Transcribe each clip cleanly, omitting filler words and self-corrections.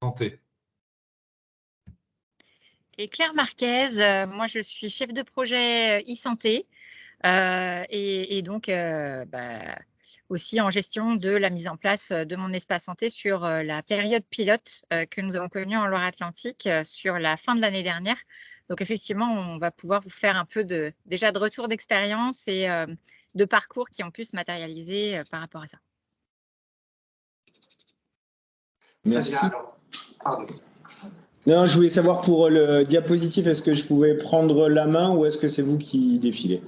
santé. Et Claire Marquez, moi je suis chef de projet e-santé et donc aussi en gestion de la mise en place de mon espace santé sur la période pilote que nous avons connue en Loire-Atlantique sur la fin de l'année dernière. Donc effectivement, on va pouvoir vous faire un peu déjà de retour d'expérience et de parcours qui ont pu se matérialiser par rapport à ça. Merci. Pardon. Non, je voulais savoir pour le diapositive, est-ce que je pouvais prendre la main ou est-ce que c'est vous qui défilez?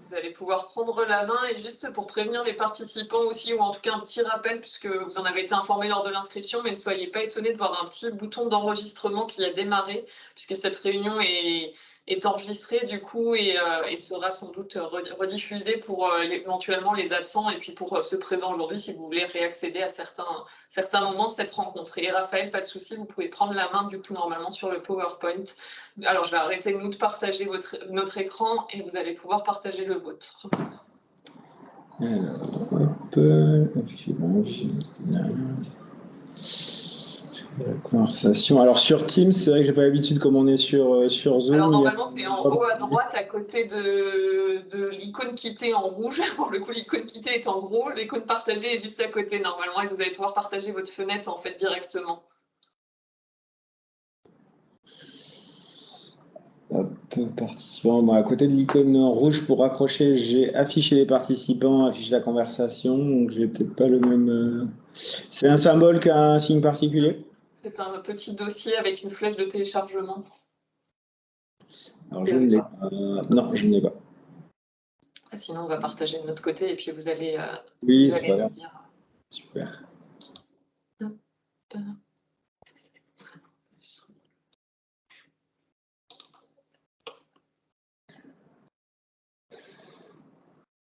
Vous allez pouvoir prendre la main et juste pour prévenir les participants aussi, ou en tout cas un petit rappel, puisque vous en avez été informés lors de l'inscription, mais ne soyez pas étonnés de voir un petit bouton d'enregistrement qui a démarré, puisque cette réunion est enregistrée du coup et sera sans doute rediffusée pour éventuellement les absents et puis pour ceux présents aujourd'hui si vous voulez réaccéder à certains moments de cette rencontre. Et Raphaël, pas de souci, vous pouvez prendre la main du coup normalement sur le PowerPoint. Alors je vais arrêter nous de partager notre écran et vous allez pouvoir partager le vôtre. Alors, hop, conversation. Alors sur Teams, c'est vrai que j'ai pas l'habitude comme on est sur Zoom. Alors normalement c'est en haut à droite à côté de l'icône quitter en rouge. Pour le coup l'icône quitter est en gros, l'icône partager est juste à côté normalement et vous allez pouvoir partager votre fenêtre en fait directement. Hop, participants. Bon, à côté de l'icône rouge pour raccrocher, j'ai affiché les participants, affiché la conversation. Donc j'ai peut-être pas le même. C'est un symbole qu'un signe particulier? C'est un petit dossier avec une flèche de téléchargement. Alors je ne l'ai pas. Non, je ne l'ai pas. Sinon, on va partager de notre côté et puis vous allez. Oui, c'est pas grave. Super. Hop.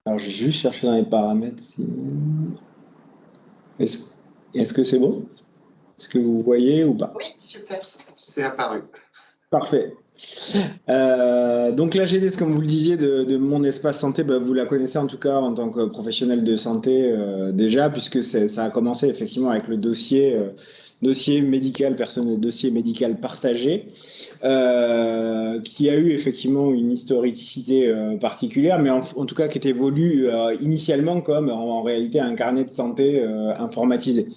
Alors, j'ai juste cherché dans les paramètres. Est-ce que c'est bon? Est-ce que vous voyez ou pas? Oui, super. C'est apparu. Parfait. Donc la GDS, comme vous le disiez, de mon espace santé, vous la connaissez en tout cas en tant que professionnel de santé déjà, puisque ça a commencé effectivement avec le dossier médical personnel, dossier médical partagé, qui a eu effectivement une historicité particulière, mais en tout cas qui était voulu initialement comme en réalité un carnet de santé informatisé.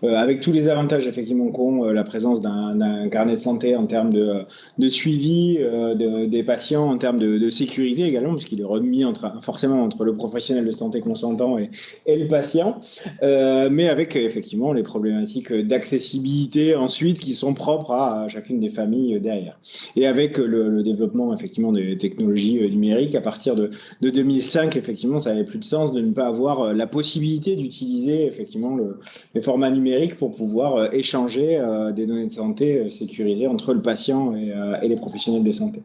Avec tous les avantages effectivement qu'ont la présence d'un carnet de santé en termes de suivi des patients, en termes de sécurité également, puisqu'il est remis forcément entre le professionnel de santé consentant et le patient, mais avec effectivement les problématiques d'accessibilité ensuite qui sont propres à chacune des familles derrière. Et avec le développement effectivement des technologies numériques, à partir de 2005, effectivement, ça n'avait plus de sens de ne pas avoir la possibilité d'utiliser effectivement les formats numériques pour pouvoir échanger des données de santé sécurisées entre le patient et les professionnels de santé.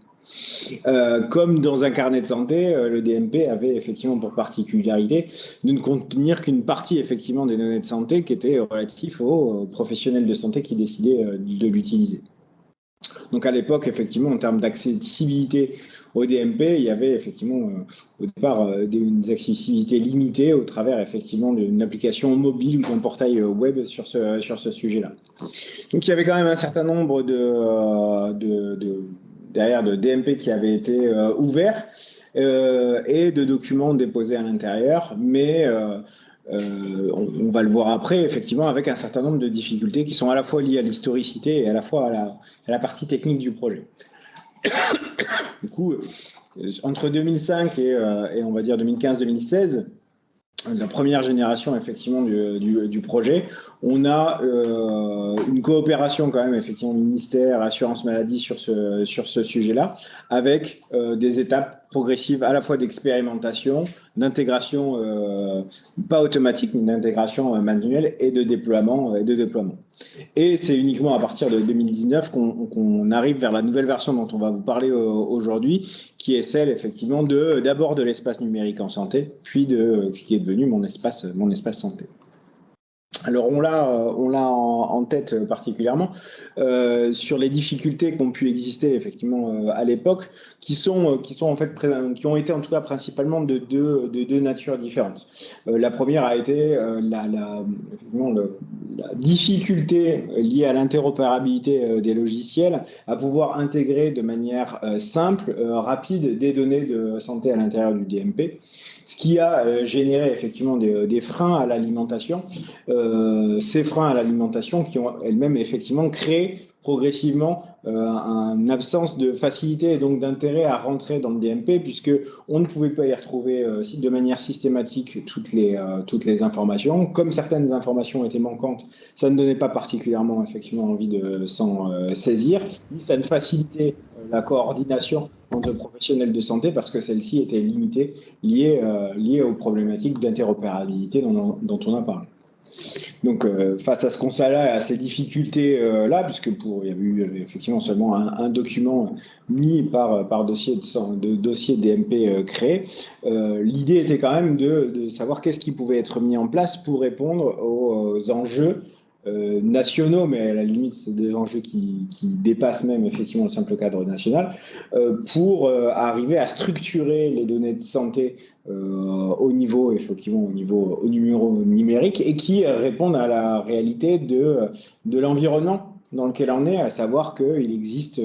Comme dans un carnet de santé, le DMP avait effectivement pour particularité de ne contenir qu'une partie effectivement des données de santé qui étaient relatives aux professionnels de santé qui décidaient de l'utiliser. Donc à l'époque, effectivement, en termes d'accessibilité au DMP, il y avait effectivement au départ des accessibilités limitées au travers effectivement d'une application mobile ou d'un portail web sur ce sujet-là. Donc il y avait quand même un certain nombre derrière de DMP qui avaient été ouverts et de documents déposés à l'intérieur, mais on va le voir après, effectivement, avec un certain nombre de difficultés qui sont à la fois liées à l'historicité et à la fois à la partie technique du projet. Du coup, entre 2005 et on va dire 2015-2016, la première génération effectivement du projet, on a une coopération quand même effectivement ministère, assurance maladie sur ce sujet-là, avec des étapes progressives à la fois d'expérimentation, d'intégration pas automatique mais d'intégration manuelle et de déploiement. Et c'est uniquement à partir de 2019 qu'on arrive vers la nouvelle version dont on va vous parler aujourd'hui, qui est celle effectivement d'abord de l'espace numérique en santé, puis qui est devenu mon espace santé. Alors on l'a en tête particulièrement sur les difficultés qui ont pu exister effectivement à l'époque, qui ont été en tout cas principalement de deux natures différentes. La première a été la difficulté liée à l'interopérabilité des logiciels à pouvoir intégrer de manière simple, rapide, des données de santé à l'intérieur du DMP, ce qui a généré effectivement des freins à l'alimentation. Ces freins à l'alimentation qui ont elles-mêmes effectivement créé progressivement une absence de facilité et donc d'intérêt à rentrer dans le DMP, puisque on ne pouvait pas y retrouver de manière systématique toutes les informations. Comme certaines informations étaient manquantes, ça ne donnait pas particulièrement effectivement envie de s'en saisir, ni ça ne facilitait la coordination entre professionnels de santé parce que celle-ci était limitée, liée aux problématiques d'interopérabilité dont on a parlé. Donc, face à ce constat-là et à ces difficultés-là, puisque il y a eu effectivement seulement un document mis par dossier de dossier DMP créé, l'idée était quand même de savoir qu'est-ce qui pouvait être mis en place pour répondre aux enjeux nationaux, mais à la limite, c'est des enjeux qui dépassent même effectivement le simple cadre national, pour arriver à structurer les données de santé au niveau numérique et qui répondent à la réalité de l'environnement dans lequel on est, à savoir qu'il existe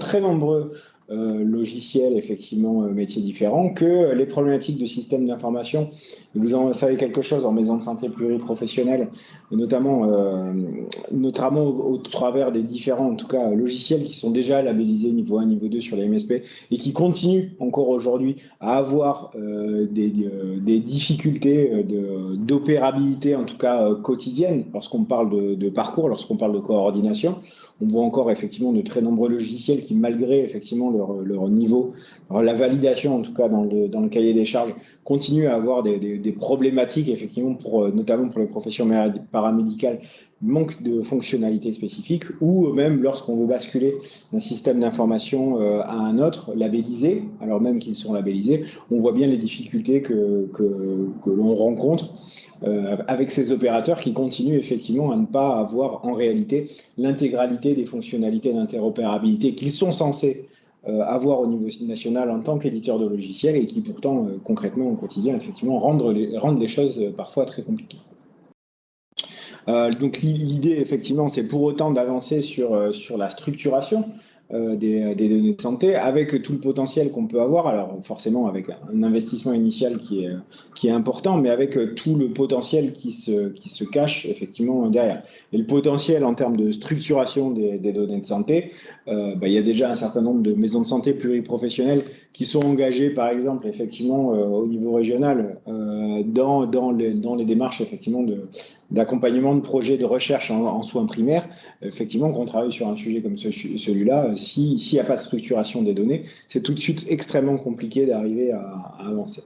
très nombreux logiciels, effectivement, métiers différents, que les problématiques de système d'information, vous en savez quelque chose en maison de santé pluriprofessionnelle, notamment au travers des différents, en tout cas, logiciels qui sont déjà labellisés niveau 1, niveau 2 sur les MSP et qui continuent encore aujourd'hui à avoir des difficultés d'opérabilité, en tout cas quotidienne, lorsqu'on parle de parcours, lorsqu'on parle de coordination. On voit encore effectivement de très nombreux logiciels qui, malgré effectivement leur niveau, la validation en tout cas dans le cahier des charges, continuent à avoir des problématiques effectivement notamment pour les professions paramédicales, manque de fonctionnalités spécifiques, ou même lorsqu'on veut basculer d'un système d'information à un autre, labellisé, alors même qu'ils sont labellisés, on voit bien les difficultés que l'on rencontre avec ces opérateurs qui continuent effectivement à ne pas avoir en réalité l'intégralité des fonctionnalités d'interopérabilité qu'ils sont censés avoir au niveau national en tant qu'éditeur de logiciels et qui pourtant concrètement au quotidien effectivement rendent les choses parfois très compliquées. Donc l'idée effectivement c'est pour autant d'avancer sur la structuration des données de santé avec tout le potentiel qu'on peut avoir, alors forcément avec un investissement initial qui est important, mais avec tout le potentiel qui se cache effectivement derrière. Et le potentiel en termes de structuration des données de santé, il y a déjà un certain nombre de maisons de santé pluriprofessionnelles qui sont engagées par exemple effectivement au niveau régional dans les démarches effectivement d'accompagnement de projets de recherche en soins primaires. Effectivement, quand on travaille sur un sujet comme celui-là, s'il n'y a pas de structuration des données, c'est tout de suite extrêmement compliqué d'arriver à avancer.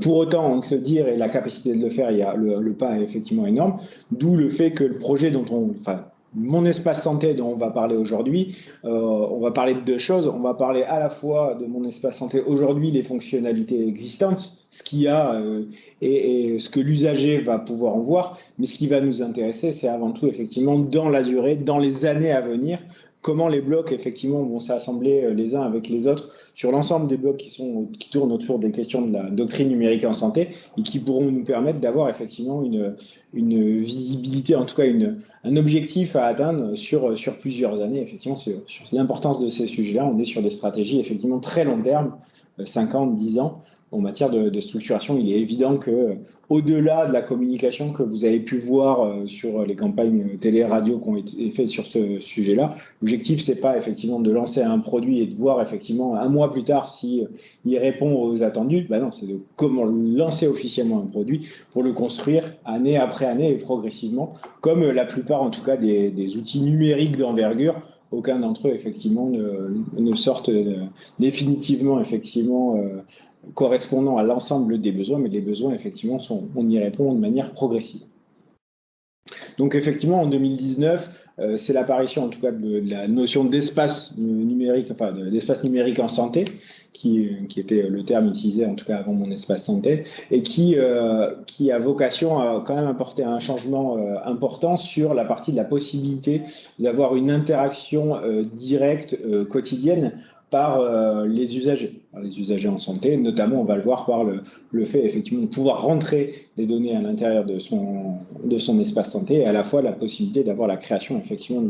Pour autant, entre le dire et la capacité de le faire, il y a le pas est effectivement énorme, d'où le fait que le projet mon espace santé dont on va parler aujourd'hui, on va parler de deux choses. On va parler à la fois de mon espace santé aujourd'hui, les fonctionnalités existantes, ce qu'il y a et ce que l'usager va pouvoir en voir. Mais ce qui va nous intéresser, c'est avant tout effectivement dans la durée, dans les années à venir, comment les blocs effectivement vont s'assembler les uns avec les autres sur l'ensemble des blocs qui tournent autour des questions de la doctrine numérique en santé et qui pourront nous permettre d'avoir effectivement une visibilité, en tout cas un objectif à atteindre sur plusieurs années. Effectivement, sur l'importance de ces sujets-là, on est sur des stratégies effectivement très long terme, 5 ans, 10 ans. En matière de structuration, il est évident que, au-delà de la communication que vous avez pu voir sur les campagnes télé, radio qui ont été faites sur ce sujet-là, l'objectif, c'est pas effectivement de lancer un produit et de voir effectivement un mois plus tard s'il répond aux attendus. Non, c'est de comment lancer officiellement un produit pour le construire année après année et progressivement, comme la plupart en tout cas des outils numériques d'envergure. Aucun d'entre eux effectivement ne sortent définitivement effectivement correspondant à l'ensemble des besoins, mais les besoins, effectivement, on y répond de manière progressive. Donc, effectivement, en 2019, c'est l'apparition, en tout cas, de la notion d'espace numérique, enfin, d'espace numérique en santé, qui était le terme utilisé, en tout cas, avant mon espace santé, et qui a vocation à quand même apporter un changement important sur la partie de la possibilité d'avoir une interaction directe, quotidienne, par les usagers en santé. Notamment, on va le voir par le fait effectivement de pouvoir rentrer des données à l'intérieur de son espace santé, et à la fois la possibilité d'avoir la création effectivement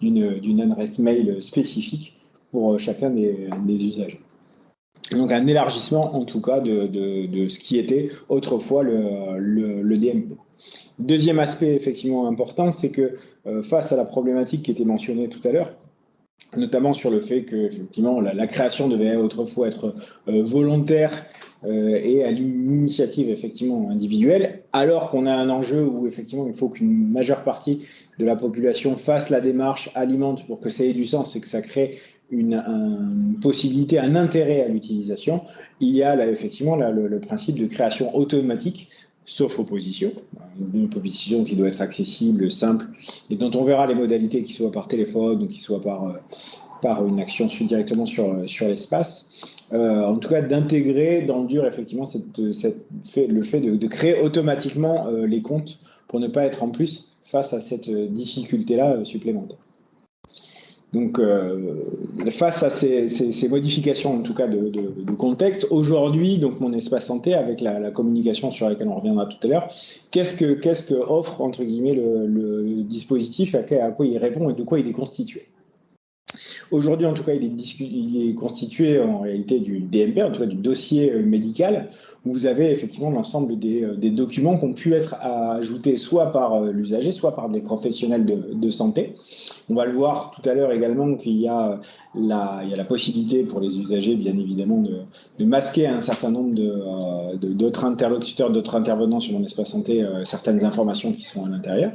d'une adresse mail spécifique pour chacun des usagers. Donc un élargissement en tout cas de ce qui était autrefois le DMP. Deuxième aspect effectivement important, c'est que face à la problématique qui était mentionnée tout à l'heure, notamment sur le fait que effectivement la création devait autrefois être volontaire et à l'initiative effectivement individuelle, alors qu'on a un enjeu où effectivement il faut qu'une majeure partie de la population fasse la démarche, alimente pour que ça ait du sens et que ça crée une possibilité, un intérêt à l'utilisation. Il y a là effectivement le principe de création automatique, sauf opposition, une opposition qui doit être accessible, simple, et dont on verra les modalités, qu'ils soient par téléphone ou qu'ils soient par une action directement sur l'espace. En tout cas, d'intégrer dans le dur effectivement le fait de créer automatiquement les comptes pour ne pas être en plus face à cette difficulté-là supplémentaire. Donc, face à ces modifications, en tout cas de contexte, aujourd'hui, donc mon espace santé, avec la communication sur laquelle on reviendra tout à l'heure, qu'est-ce que offre, entre guillemets, le dispositif, à quoi il répond et de quoi il est constitué? Aujourd'hui, en tout cas, il est constitué en réalité du DMP, en tout cas du dossier médical, où vous avez effectivement l'ensemble des documents qui ont pu être ajoutés soit par l'usager, soit par des professionnels de santé. On va le voir tout à l'heure également qu'il y a la possibilité pour les usagers, bien évidemment, de masquer un certain nombre d'autres interlocuteurs, d'autres intervenants sur mon espace santé, certaines informations qui sont à l'intérieur.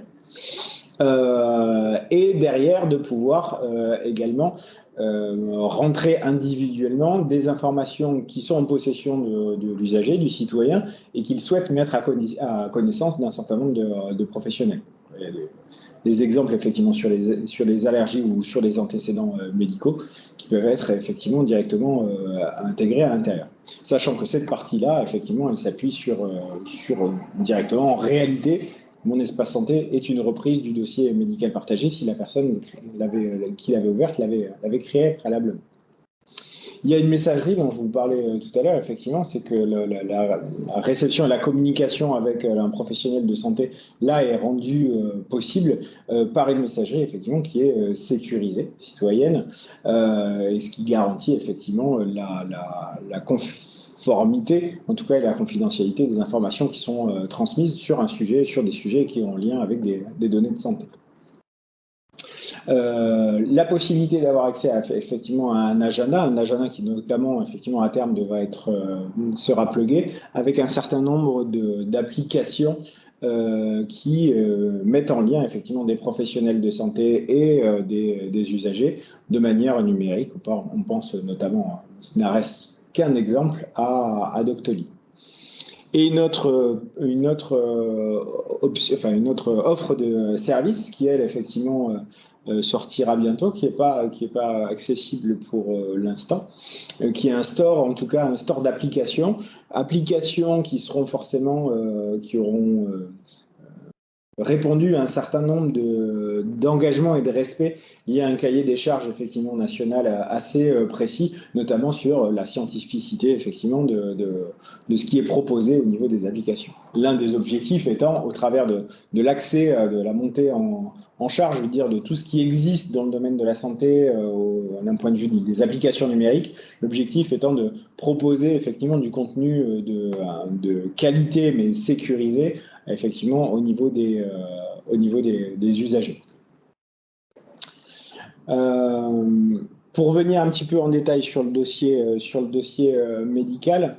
Et derrière de pouvoir également rentrer individuellement des informations qui sont en possession de l'usager, du citoyen, et qu'il souhaite mettre à connaissance d'un certain nombre de professionnels. Il y a des exemples effectivement sur les allergies ou sur les antécédents médicaux qui peuvent être effectivement directement intégrés à l'intérieur. Sachant que cette partie-là, effectivement, elle s'appuie sur directement, en réalité, mon espace santé est une reprise du dossier médical partagé si la personne qui l'avait ouverte l'avait créé préalablement. Il y a une messagerie dont je vous parlais tout à l'heure, effectivement, c'est que la réception et la communication avec un professionnel de santé, là, est rendue possible par une messagerie, effectivement, qui est sécurisée, citoyenne, et ce qui garantit, effectivement, la conformité, en tout cas la confidentialité des informations qui sont transmises sur des sujets qui ont en lien avec des données de santé. La possibilité d'avoir accès effectivement à un agenda qui notamment effectivement à terme sera plugué avec un certain nombre d'applications qui mettent en lien effectivement des professionnels de santé et des usagers de manière numérique. On pense notamment, ce n'est qu'un exemple, à Doctolib. Et une autre offre de service qui, elle, effectivement, sortira bientôt, qui est pas accessible pour l'instant, qui est un store, en tout cas un store d'applications qui seront forcément, qui auront répondu à un certain nombre d'engagements et de respect liés à un cahier des charges effectivement national assez précis, notamment sur la scientificité effectivement de ce qui est proposé au niveau des applications. L'un des objectifs étant, au travers de l'accès, de la montée en charge, je veux dire, de tout ce qui existe dans le domaine de la santé d'un point de vue des applications numériques, l'objectif étant de proposer effectivement du contenu de qualité mais sécurisé effectivement au niveau des usagers. Pour revenir un petit peu en détail sur le dossier médical,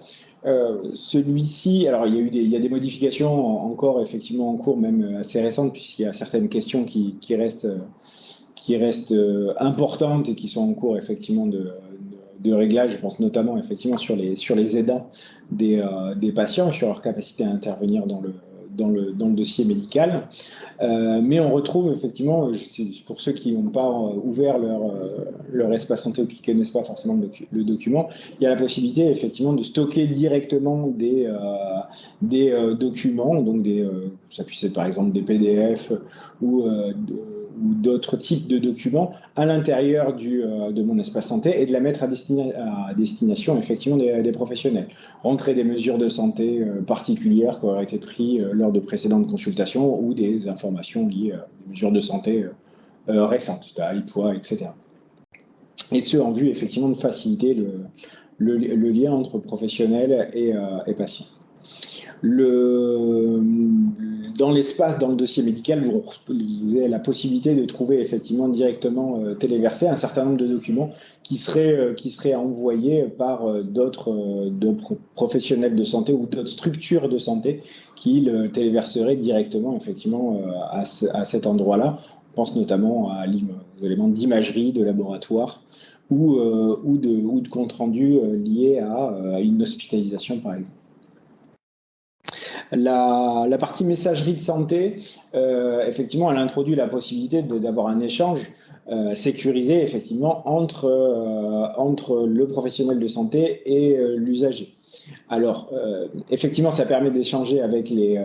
celui-ci, alors il y a des modifications encore effectivement en cours, même assez récentes, puisqu'il y a certaines questions qui restent importantes et qui sont en cours effectivement de réglage. Je pense notamment effectivement sur les aidants des patients, sur leur capacité à intervenir dans le dossier médical. Mais on retrouve effectivement, pour ceux qui n'ont pas ouvert leur espace santé ou qui ne connaissent pas forcément le document, il y a la possibilité effectivement de stocker directement des documents, donc ça puisse être par exemple des PDF ou d'autres types de documents à l'intérieur de mon espace santé et de la mettre à destination effectivement des professionnels. Rentrer des mesures de santé particulières qui auraient été prises lors de précédentes consultations ou des informations liées à des mesures de santé récentes, taille, poids, etc. Et ce, en vue effectivement de faciliter le lien entre professionnels et patients. Dans l'espace, dans le dossier médical, vous avez la possibilité de trouver effectivement directement téléversé un certain nombre de documents qui seraient envoyés par d'autres professionnels de santé ou d'autres structures de santé qui le téléverseraient directement effectivement à cet endroit-là. On pense notamment aux éléments d'imagerie, de laboratoire ou de compte rendu liés à une hospitalisation par exemple. La partie messagerie de santé, effectivement, elle introduit la possibilité d'avoir un échange sécurisé, effectivement, entre le professionnel de santé et l'usager. Alors, effectivement, ça permet d'échanger avec les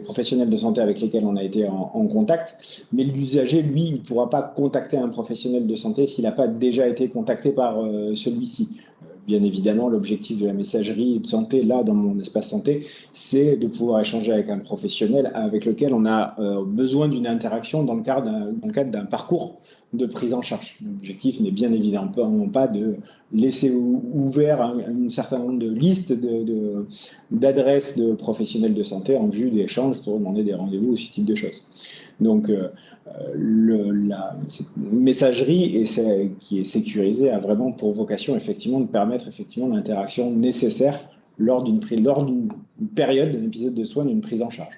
professionnels de santé avec lesquels on a été en contact, mais l'usager, lui, il ne pourra pas contacter un professionnel de santé s'il n'a pas déjà été contacté par celui-ci. Bien évidemment, l'objectif de la messagerie de santé, là, dans mon espace santé, c'est de pouvoir échanger avec un professionnel avec lequel on a besoin d'une interaction dans le cadre d'un parcours de prise en charge. L'objectif n'est bien évidemment pas de laisser ouvert un certain nombre de listes d'adresses de professionnels de santé en vue d'échanges pour demander des rendez-vous ou ce type de choses. Donc, la messagerie qui est sécurisée a vraiment pour vocation effectivement de permettre effectivement l'interaction nécessaire lors d'une période, d'un épisode de soins, d'une prise en charge.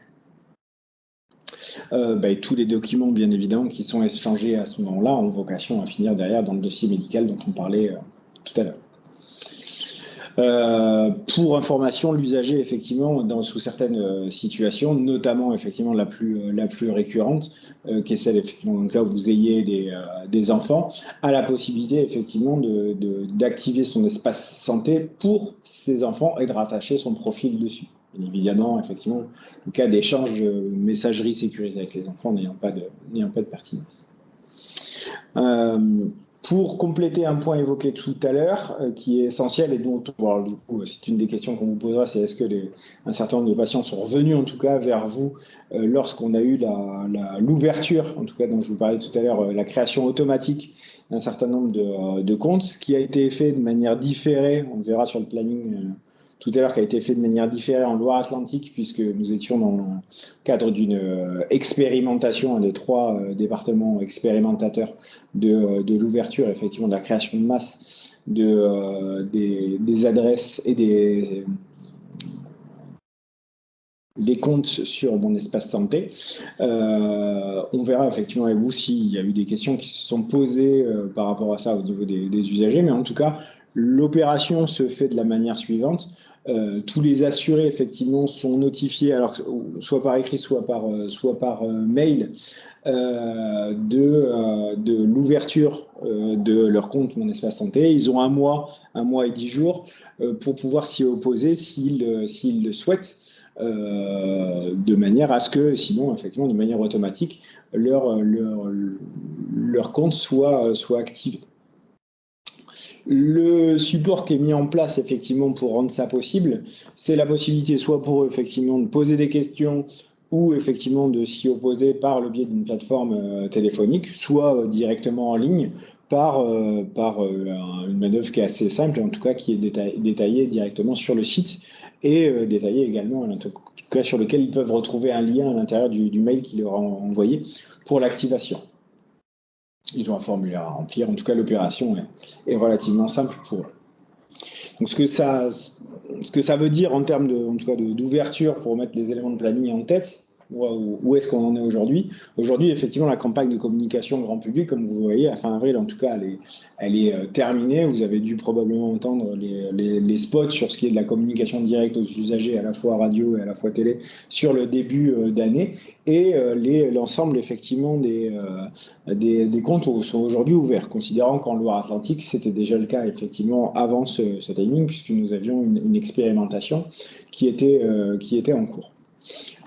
Et tous les documents, bien évidemment, qui sont échangés à ce moment-là ont vocation à finir derrière dans le dossier médical dont on parlait tout à l'heure. Pour information, l'usager, effectivement, sous certaines situations, notamment effectivement la plus récurrente, qui est celle effectivement dans le cas où vous ayez des enfants, a la possibilité effectivement d'activer son espace santé pour ses enfants et de rattacher son profil dessus. Bien évidemment, effectivement, le cas d'échange de messagerie sécurisée avec les enfants n'ayant pas de pertinence. Pour compléter un point évoqué tout à l'heure, qui est essentiel et dont, du coup, c'est une des questions qu'on vous posera, c'est est-ce que un certain nombre de patients sont revenus en tout cas vers vous lorsqu'on a eu l'ouverture, en tout cas dont je vous parlais tout à l'heure, la création automatique d'un certain nombre de comptes, qui a été fait de manière différée, on verra sur le planning tout à l'heure, qui a été fait de manière différée en Loire-Atlantique, puisque nous étions dans le cadre d'une expérimentation, un des 3 départements expérimentateurs de l'ouverture, effectivement, de la création de masse des adresses et des comptes sur mon espace santé. On verra effectivement avec vous s'il y a eu des questions qui se sont posées par rapport à ça au niveau des usagers, mais en tout cas, l'opération se fait de la manière suivante. Tous les assurés, effectivement, sont notifiés, alors soit par écrit, soit par mail, de l'ouverture de leur compte Mon Espace Santé. Ils ont un mois et 10 jours pour pouvoir s'y opposer s'ils le souhaitent, de manière à ce que, sinon, effectivement, de manière automatique, leur compte soit activé. Le support qui est mis en place effectivement pour rendre ça possible, c'est la possibilité soit pour eux effectivement de poser des questions ou effectivement de s'y opposer par le biais d'une plateforme téléphonique, soit directement en ligne par une manœuvre qui est assez simple, en tout cas qui est détaillée directement sur le site et détaillée également, en tout cas sur lequel ils peuvent retrouver un lien à l'intérieur du mail qui leur a envoyé pour l'activation. Ils ont un formulaire à remplir. En tout cas, l'opération est relativement simple pour eux. Donc, ce que ça veut dire en termes d'ouverture pour mettre les éléments de planning en tête, où est-ce qu'on en est aujourd'hui? Aujourd'hui, effectivement, la campagne de communication grand public, comme vous voyez, à fin avril, en tout cas, elle est terminée. Vous avez dû probablement entendre les spots sur ce qui est de la communication directe aux usagers, à la fois radio et à la fois télé, sur le début d'année. Et l'ensemble, effectivement, des comptes sont aujourd'hui ouverts, considérant qu'en Loire-Atlantique, c'était déjà le cas, effectivement, avant ce timing, puisque nous avions une expérimentation qui était en cours.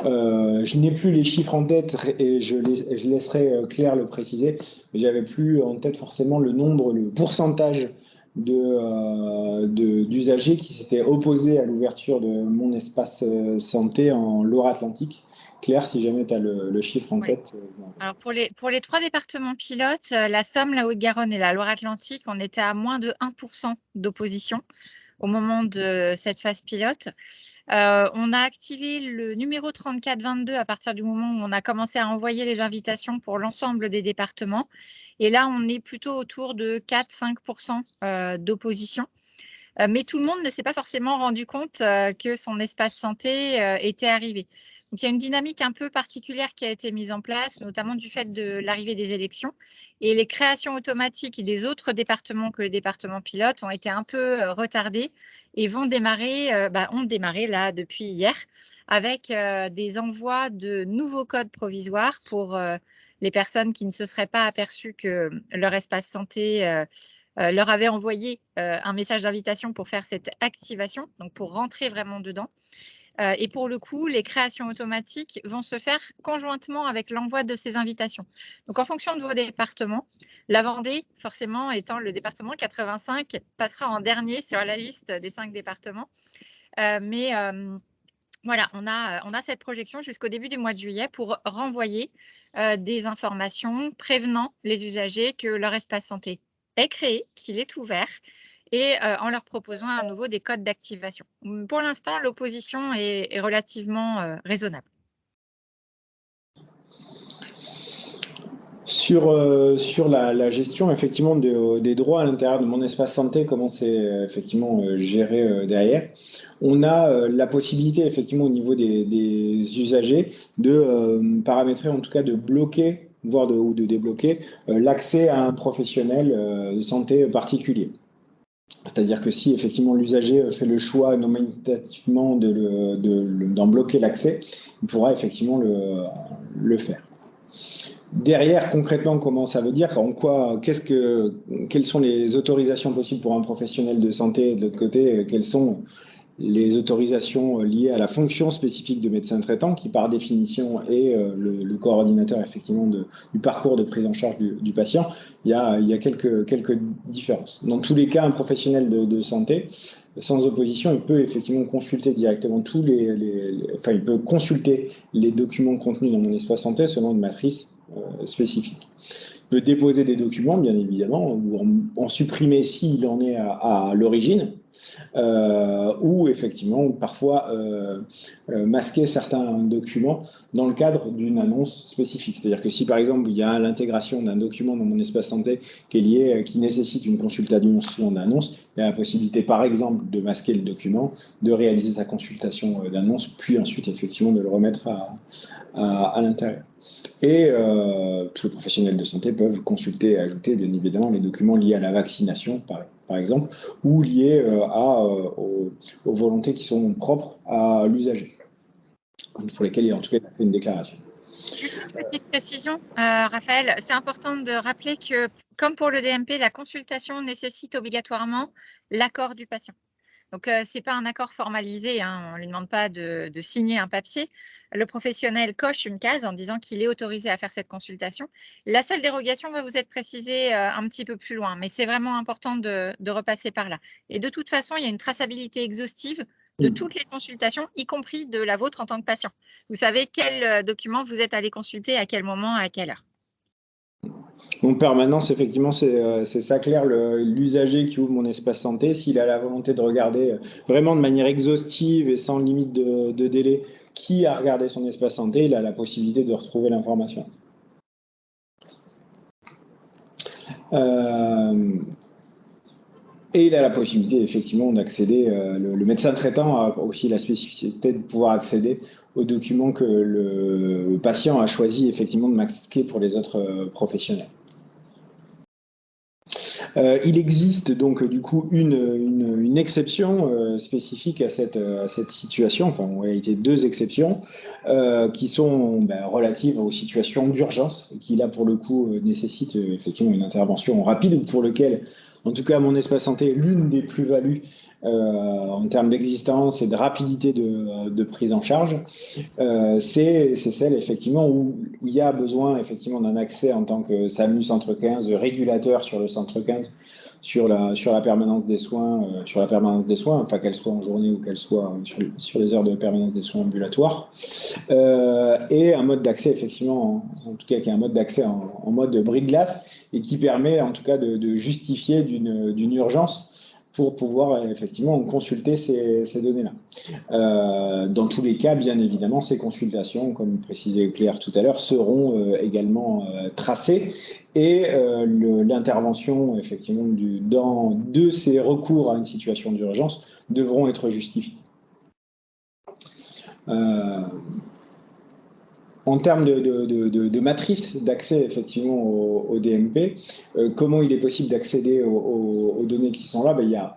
Je n'ai plus les chiffres en tête et je laisserai Claire le préciser, mais j'avais plus en tête forcément le pourcentage d'usagers qui s'étaient opposés à l'ouverture de mon espace santé en Loire-Atlantique. Claire, si jamais tu as le chiffre en tête. Alors pour les 3 départements pilotes, la Somme, la Haute-Garonne et la Loire-Atlantique, on était à moins de 1% d'opposition au moment de cette phase pilote. On a activé le numéro 3422 à partir du moment où on a commencé à envoyer les invitations pour l'ensemble des départements. Et là, on est plutôt autour de 4-5% d'opposition. Mais tout le monde ne s'est pas forcément rendu compte que son espace santé était arrivé. Donc, il y a une dynamique un peu particulière qui a été mise en place, notamment du fait de l'arrivée des élections. Et les créations automatiques des autres départements que le département pilote ont été un peu retardées et ont démarré là depuis hier avec des envois de nouveaux codes provisoires pour les personnes qui ne se seraient pas aperçues que leur espace santé leur avait envoyé un message d'invitation pour faire cette activation, donc pour rentrer vraiment dedans. Et pour le coup, les créations automatiques vont se faire conjointement avec l'envoi de ces invitations. Donc, en fonction de vos départements, la Vendée, forcément, étant le département 85, passera en dernier sur la liste des 5 départements. Voilà, on a cette projection jusqu'au début du mois de juillet pour renvoyer des informations prévenant les usagers que leur espace santé est créé, qu'il est ouvert et en leur proposant à nouveau des codes d'activation. Pour l'instant, l'opposition est relativement raisonnable. Sur la gestion effectivement des droits à l'intérieur de mon espace santé, comment c'est effectivement géré derrière, on a la possibilité effectivement au niveau des usagers de paramétrer, en tout cas de bloquer, voire ou de débloquer l'accès à un professionnel de santé particulier. C'est-à-dire que si effectivement l'usager fait le choix nominativement d'en bloquer l'accès, il pourra effectivement le faire. Derrière, concrètement, comment ça veut dire? Quelles sont les autorisations possibles pour un professionnel de santé? De l'autre côté, quelles sont les autorisations liées à la fonction spécifique de médecin traitant, qui par définition est le coordinateur effectivement du parcours de prise en charge du patient? Il y a quelques différences. Dans tous les cas, un professionnel de santé, sans opposition, il peut effectivement consulter directement il peut consulter les documents contenus dans mon espace santé selon une matrice spécifique. Il peut déposer des documents, bien évidemment, ou en supprimer s'il en est à l'origine, ou effectivement parfois masquer certains documents dans le cadre d'une annonce spécifique. C'est-à-dire que si par exemple il y a l'intégration d'un document dans mon espace santé qui nécessite une consultation d'annonce, il y a la possibilité par exemple de masquer le document, de réaliser sa consultation d'annonce, puis ensuite effectivement de le remettre à l'intérieur. Et tous les professionnels de santé peuvent consulter et ajouter bien évidemment les documents liés à la vaccination par exemple, ou liés aux volontés qui sont propres à l'usager, pour lesquels il a en tout cas fait une déclaration. Juste une petite précision, Raphaël, c'est important de rappeler que, comme pour le DMP, la consultation nécessite obligatoirement l'accord du patient. Donc, ce n'est pas un accord formalisé, hein, on ne lui demande pas de signer un papier. Le professionnel coche une case en disant qu'il est autorisé à faire cette consultation. La seule dérogation va vous être précisée un petit peu plus loin, mais c'est vraiment important de repasser par là. Et de toute façon, il y a une traçabilité exhaustive de toutes les consultations, y compris de la vôtre en tant que patient. Vous savez quel document vous êtes allé consulter, à quel moment, à quelle heure. Donc permanence, effectivement, c'est ça clair, l'usager qui ouvre mon espace santé, s'il a la volonté de regarder vraiment de manière exhaustive et sans limite de délai qui a regardé son espace santé, il a la possibilité de retrouver l'information. Et il a la possibilité effectivement d'accéder, le médecin traitant a aussi la spécificité de pouvoir accéder aux documents que le patient a choisi effectivement de masquer pour les autres professionnels. Il existe donc du coup une exception spécifique à cette situation, enfin en réalité 2 exceptions qui sont relatives aux situations d'urgence, qui là pour le coup nécessitent effectivement une intervention rapide, pour lequel en tout cas, mon espace santé, l'une des plus-values en termes d'existence et de rapidité de prise en charge, c'est celle effectivement où il y a besoin effectivement d'un accès en tant que SAMU Centre 15, de régulateur sur le Centre 15, sur la permanence des soins, enfin qu'elle soit en journée ou qu'elle soit sur les heures de permanence des soins ambulatoires, et un mode d'accès effectivement, en tout cas qui est un mode d'accès en mode bris-de-glace et qui permet en tout cas de justifier d'une urgence pour pouvoir effectivement consulter ces données-là. Dans tous les cas, bien évidemment, ces consultations, comme précisait Claire tout à l'heure, seront également tracées et l'intervention effectivement de ces recours à une situation d'urgence devront être justifiées. En termes de matrice d'accès effectivement au DMP, comment il est possible d'accéder aux données qui sont là? Il y a,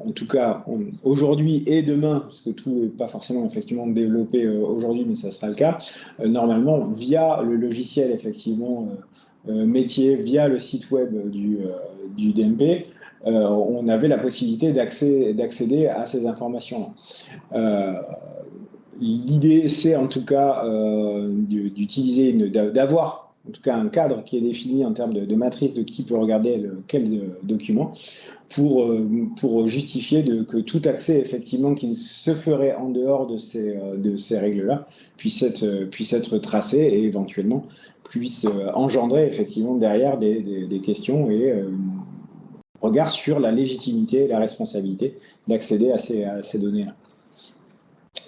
en tout cas, aujourd'hui et demain, parce que tout n'est pas forcément effectivement développé aujourd'hui, mais ça sera le cas, normalement, via le logiciel effectivement métier, via le site web du DMP, on avait la possibilité d'accéder à ces informations-là. L'idée, c'est en tout cas d'avoir en tout cas un cadre qui est défini en termes de matrice de qui peut regarder quel document pour justifier que tout accès effectivement qui se ferait en dehors de ces règles-là puisse être tracé et éventuellement puisse engendrer effectivement derrière des questions et regard sur la légitimité et la responsabilité d'accéder à ces données-là.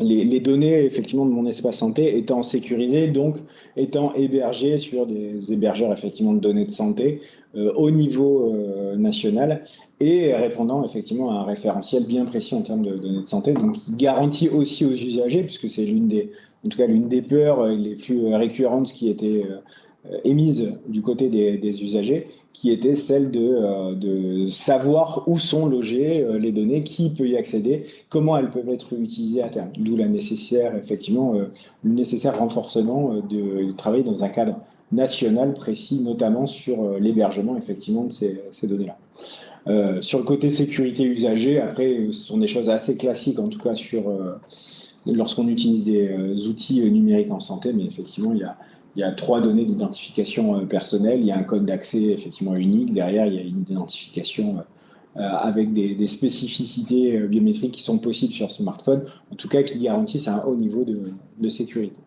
Les données effectivement de mon espace santé étant sécurisées, donc étant hébergées sur des hébergeurs effectivement de données de santé au niveau national et répondant effectivement à un référentiel bien précis en termes de données de santé, donc qui garantit aussi aux usagers, puisque c'est l'une des peurs les plus récurrentes qui étaient émise du côté des usagers, qui était celle de savoir où sont logées les données, qui peut y accéder, comment elles peuvent être utilisées à terme. D'où le nécessaire renforcement de travailler dans un cadre national précis, notamment sur l'hébergement effectivement de ces données-là. Sur le côté sécurité usager, après, ce sont des choses assez classiques, en tout cas lorsqu'on utilise des outils numériques en santé, mais effectivement, il y a 3 données d'identification personnelle, il y a un code d'accès effectivement unique, derrière il y a une identification avec des spécificités biométriques qui sont possibles sur smartphone, en tout cas qui garantissent un haut niveau de sécurité.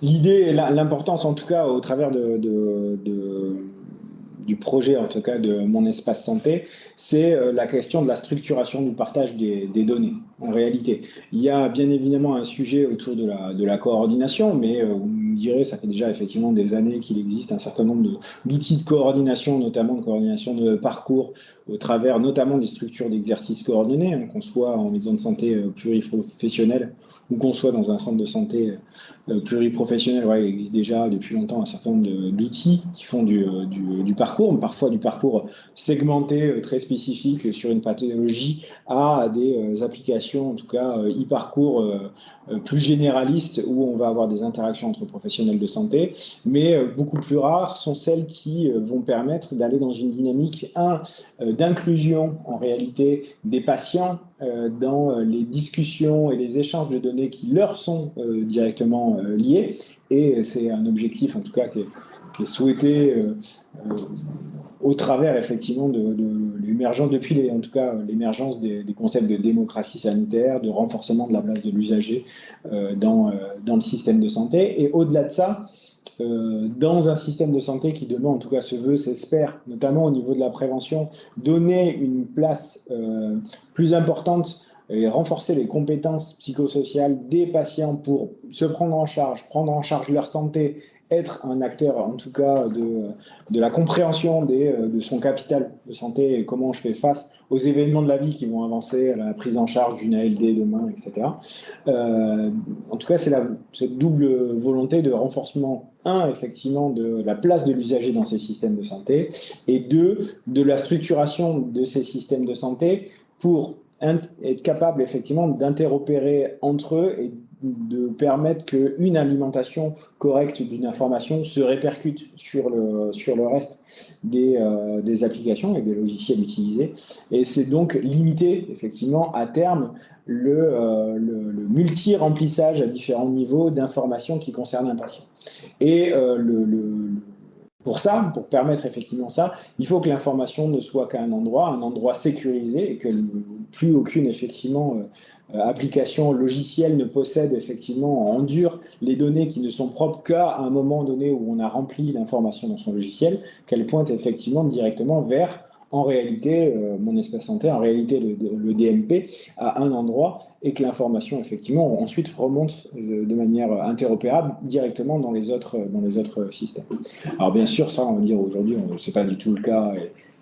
L'idée, l'importance en tout cas au travers du projet, en tout cas de mon espace santé, c'est la question de la structuration du partage des données. En réalité, il y a bien évidemment un sujet autour de la coordination, mais on dirait, ça fait déjà effectivement des années qu'il existe un certain nombre d'outils de coordination, notamment de coordination de parcours, au travers notamment des structures d'exercice coordonnés, hein, qu'on soit en maison de santé pluriprofessionnelle ou qu'on soit dans un centre de santé pluriprofessionnel. Il existe déjà depuis longtemps un certain nombre d'outils qui font du parcours, parfois du parcours segmenté très spécifique sur une pathologie, à des applications, en tout cas e-parcours plus généralistes où on va avoir des interactions entre professionnels de santé, mais beaucoup plus rares sont celles qui vont permettre d'aller dans une dynamique d'inclusion en réalité des patients dans les discussions et les échanges de données qui leur sont directement liés, et c'est un objectif en tout cas qui est souhaité au travers effectivement de l'émergence, depuis en tout cas l'émergence des concepts de démocratie sanitaire, de renforcement de la place de l'usager dans le système de santé. Et au-delà de ça, dans un système de santé qui demain en tout cas s'espère, notamment au niveau de la prévention, donner une place plus importante et renforcer les compétences psychosociales des patients pour se prendre en charge leur santé, être un acteur en tout cas de la compréhension de son capital de santé et comment je fais face aux événements de la vie qui vont avancer, à la prise en charge d'une ALD demain, etc. En tout cas, c'est cette double volonté de renforcement, effectivement, de la place de l'usager dans ces systèmes de santé, et de la structuration de ces systèmes de santé pour être capable effectivement d'interopérer entre eux et de permettre qu'une alimentation correcte d'une information se répercute sur le reste des applications et des logiciels utilisés. Et c'est donc limiter effectivement à terme le multi-remplissage à différents niveaux d'informations qui concernent un patient. Et pour permettre effectivement ça, il faut que l'information ne soit qu'à un endroit sécurisé, et que plus aucune effectivement application logicielle ne possède effectivement en dur les données qui ne sont propres qu'à un moment donné où on a rempli l'information dans son logiciel, qu'elle pointe effectivement directement vers, en réalité, mon espace santé, en réalité le DMP, à un endroit, et que l'information effectivement ensuite remonte de manière interopérable directement dans les autres systèmes. Alors bien sûr, ça, on va dire aujourd'hui, c'est pas du tout le cas,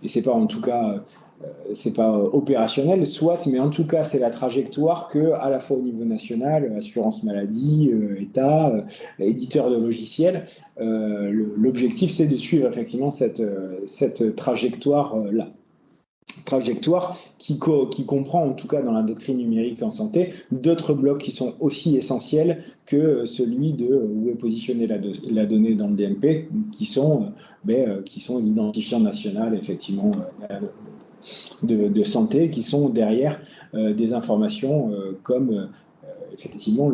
et c'est pas en tout cas, c'est pas opérationnel, soit, mais en tout cas, c'est la trajectoire que, à la fois au niveau national, assurance maladie, État, éditeur de logiciels, l'objectif, c'est de suivre effectivement cette trajectoire-là. Trajectoire qui comprend, en tout cas dans la doctrine numérique en santé, d'autres blocs qui sont aussi essentiels que celui de où est positionnée la donnée dans le DMP, qui sont l'identifiant national, effectivement, de santé, qui sont derrière des informations comme effectivement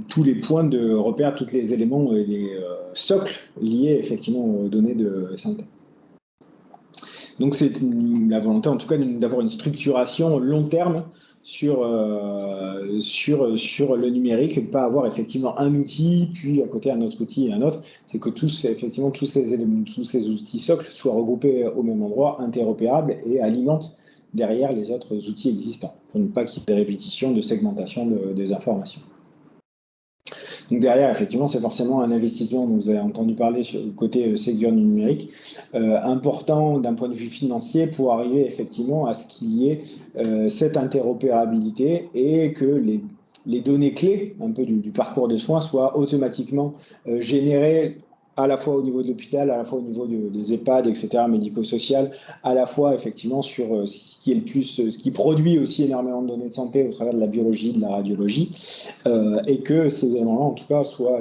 tous les points de repère, tous les éléments et les socles liés effectivement aux données de santé. Donc c'est la volonté en tout cas d'avoir une structuration long terme sur le numérique, et de ne pas avoir effectivement un outil, puis à côté un autre outil et un autre. C'est que tous ces éléments, tous ces outils socles soient regroupés au même endroit, interopérables, et alimentent derrière les autres outils existants, pour ne pas qu'il y ait des répétitions de segmentation des informations. Donc derrière, effectivement, c'est forcément un investissement, dont vous avez entendu parler sur le côté Ségur numérique, important d'un point de vue financier, pour arriver effectivement à ce qu'il y ait cette interopérabilité, et que les données clés un peu du parcours de soins soient automatiquement générées à la fois au niveau de l'hôpital, à la fois au niveau des EHPAD, etc., médico-social, à la fois effectivement sur ce qui produit aussi énormément de données de santé au travers de la biologie, de la radiologie, et que ces éléments-là, en tout cas, soient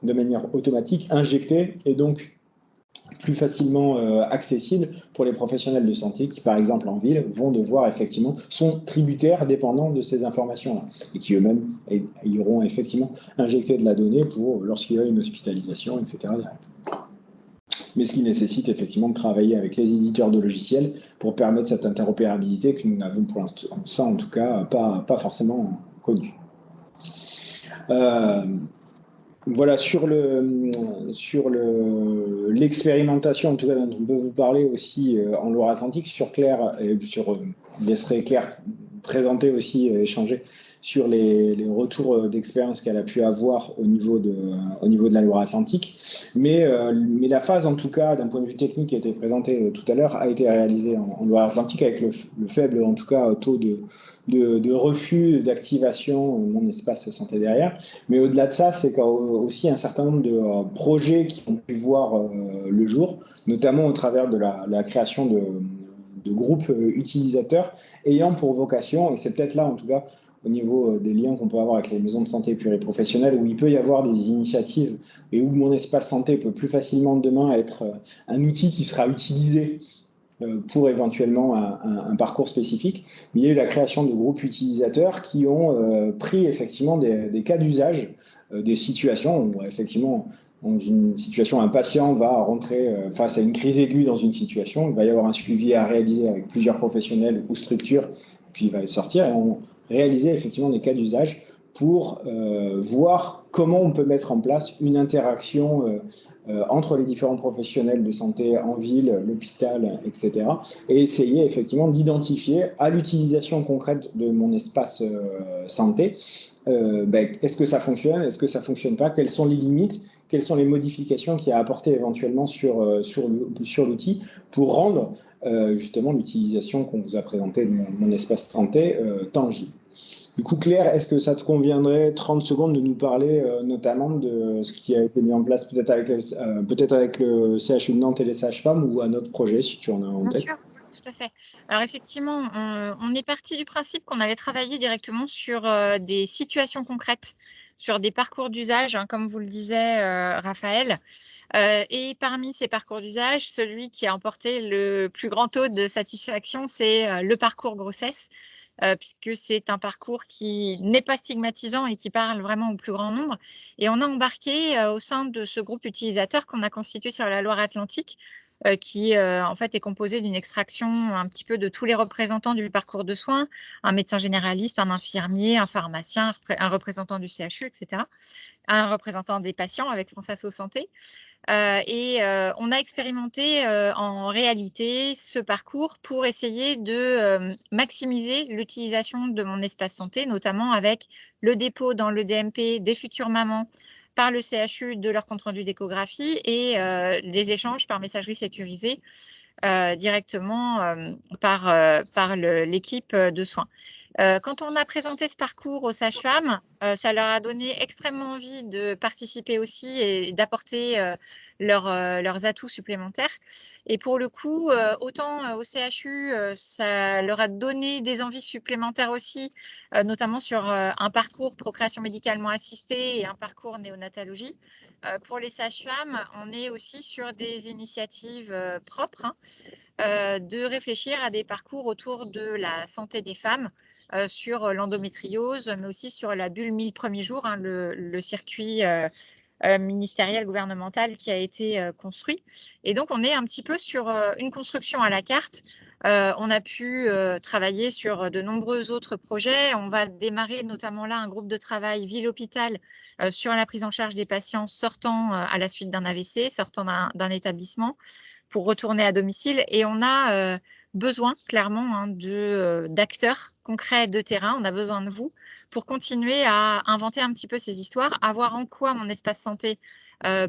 de manière automatique injectés, et donc plus facilement accessibles pour les professionnels de santé qui, par exemple, en ville, vont devoir effectivement, sont tributaires, dépendants de ces informations-là, et qui eux-mêmes iront effectivement injecter de la donnée pour lorsqu'il y a une hospitalisation, etc. Mais ce qui nécessite effectivement de travailler avec les éditeurs de logiciels pour permettre cette interopérabilité que nous n'avons pour l'instant, en tout cas, pas forcément connue. Voilà, sur l'expérimentation, en tout cas, dont on peut vous parler aussi en Loire-Atlantique, sur Claire, je laisserai Claire présenter aussi, échanger sur les retours d'expérience qu'elle a pu avoir au niveau de la Loire-Atlantique. Mais la phase, en tout cas, d'un point de vue technique qui a été présentée tout à l'heure, a été réalisée en Loire-Atlantique, avec le faible, en tout cas, taux de refus d'activation mon espace santé derrière. Mais au-delà de ça, c'est aussi un certain nombre de projets qui ont pu voir le jour, notamment au travers de la création de groupes utilisateurs ayant pour vocation, et c'est peut-être là en tout cas au niveau des liens qu'on peut avoir avec les maisons de santé pluriprofessionnelles, où il peut y avoir des initiatives et où mon espace santé peut plus facilement demain être un outil qui sera utilisé pour éventuellement un parcours spécifique. Il y a eu la création de groupes utilisateurs qui ont pris effectivement des cas d'usage, des situations où effectivement, dans une situation, un patient va rentrer face à une crise aiguë dans une situation, il va y avoir un suivi à réaliser avec plusieurs professionnels ou structures, puis il va sortir, et on réalisait effectivement des cas d'usage pour voir comment on peut mettre en place une interaction entre les différents professionnels de santé en ville, l'hôpital, etc. Et essayer effectivement d'identifier à l'utilisation concrète de mon espace santé, est-ce que ça fonctionne, est-ce que ça ne fonctionne pas, quelles sont les limites, quelles sont les modifications qu'il y a à apporter éventuellement sur l'outil pour rendre justement l'utilisation qu'on vous a présentée de mon espace santé tangible. Du coup, Claire, est-ce que ça te conviendrait 30 secondes de nous parler notamment de ce qui a été mis en place peut-être avec le CHU de Nantes et les sages-femmes, ou un autre projet si tu en as en tête? Bien sûr. tout à fait. Alors effectivement, on est parti du principe qu'on allait travailler directement sur des situations concrètes, sur des parcours d'usage, hein, comme vous le disait Raphaël. Et parmi ces parcours d'usage, celui qui a emporté le plus grand taux de satisfaction, c'est le parcours grossesse, puisque c'est un parcours qui n'est pas stigmatisant et qui parle vraiment au plus grand nombre. Et on a embarqué au sein de ce groupe utilisateur qu'on a constitué sur la Loire-Atlantique, qui en fait est composé d'une extraction un petit peu de tous les représentants du parcours de soins, un médecin généraliste, un infirmier, un pharmacien, un représentant du CHU, etc., un représentant des patients avec France Asso Santé. On a expérimenté en réalité ce parcours pour essayer de maximiser l'utilisation de mon espace santé, notamment avec le dépôt dans le DMP des futures mamans par le CHU de leur compte-rendu d'échographie et les échanges par messagerie sécurisée directement par l'équipe de soins. Quand on a présenté ce parcours aux sages-femmes, ça leur a donné extrêmement envie de participer aussi et d'apporter leurs atouts supplémentaires. Et pour le coup, autant au CHU, ça leur a donné des envies supplémentaires aussi, notamment sur un parcours procréation médicalement assistée et un parcours néonatologie. Pour les sages-femmes, on est aussi sur des initiatives propres, hein, de réfléchir à des parcours autour de la santé des femmes, sur l'endométriose, mais aussi sur la bulle 1000 premiers jours, hein, le circuit ministériel, gouvernemental qui a été construit. Et donc, on est un petit peu sur une construction à la carte. On a pu travailler sur de nombreux autres projets. On va démarrer notamment là un groupe de travail ville-hôpital sur la prise en charge des patients sortant à la suite d'un AVC, sortant d'un établissement pour retourner à domicile. Et on a besoin clairement, hein, d'acteurs concrets de terrain. On a besoin de vous pour continuer à inventer un petit peu ces histoires, à voir en quoi mon espace santé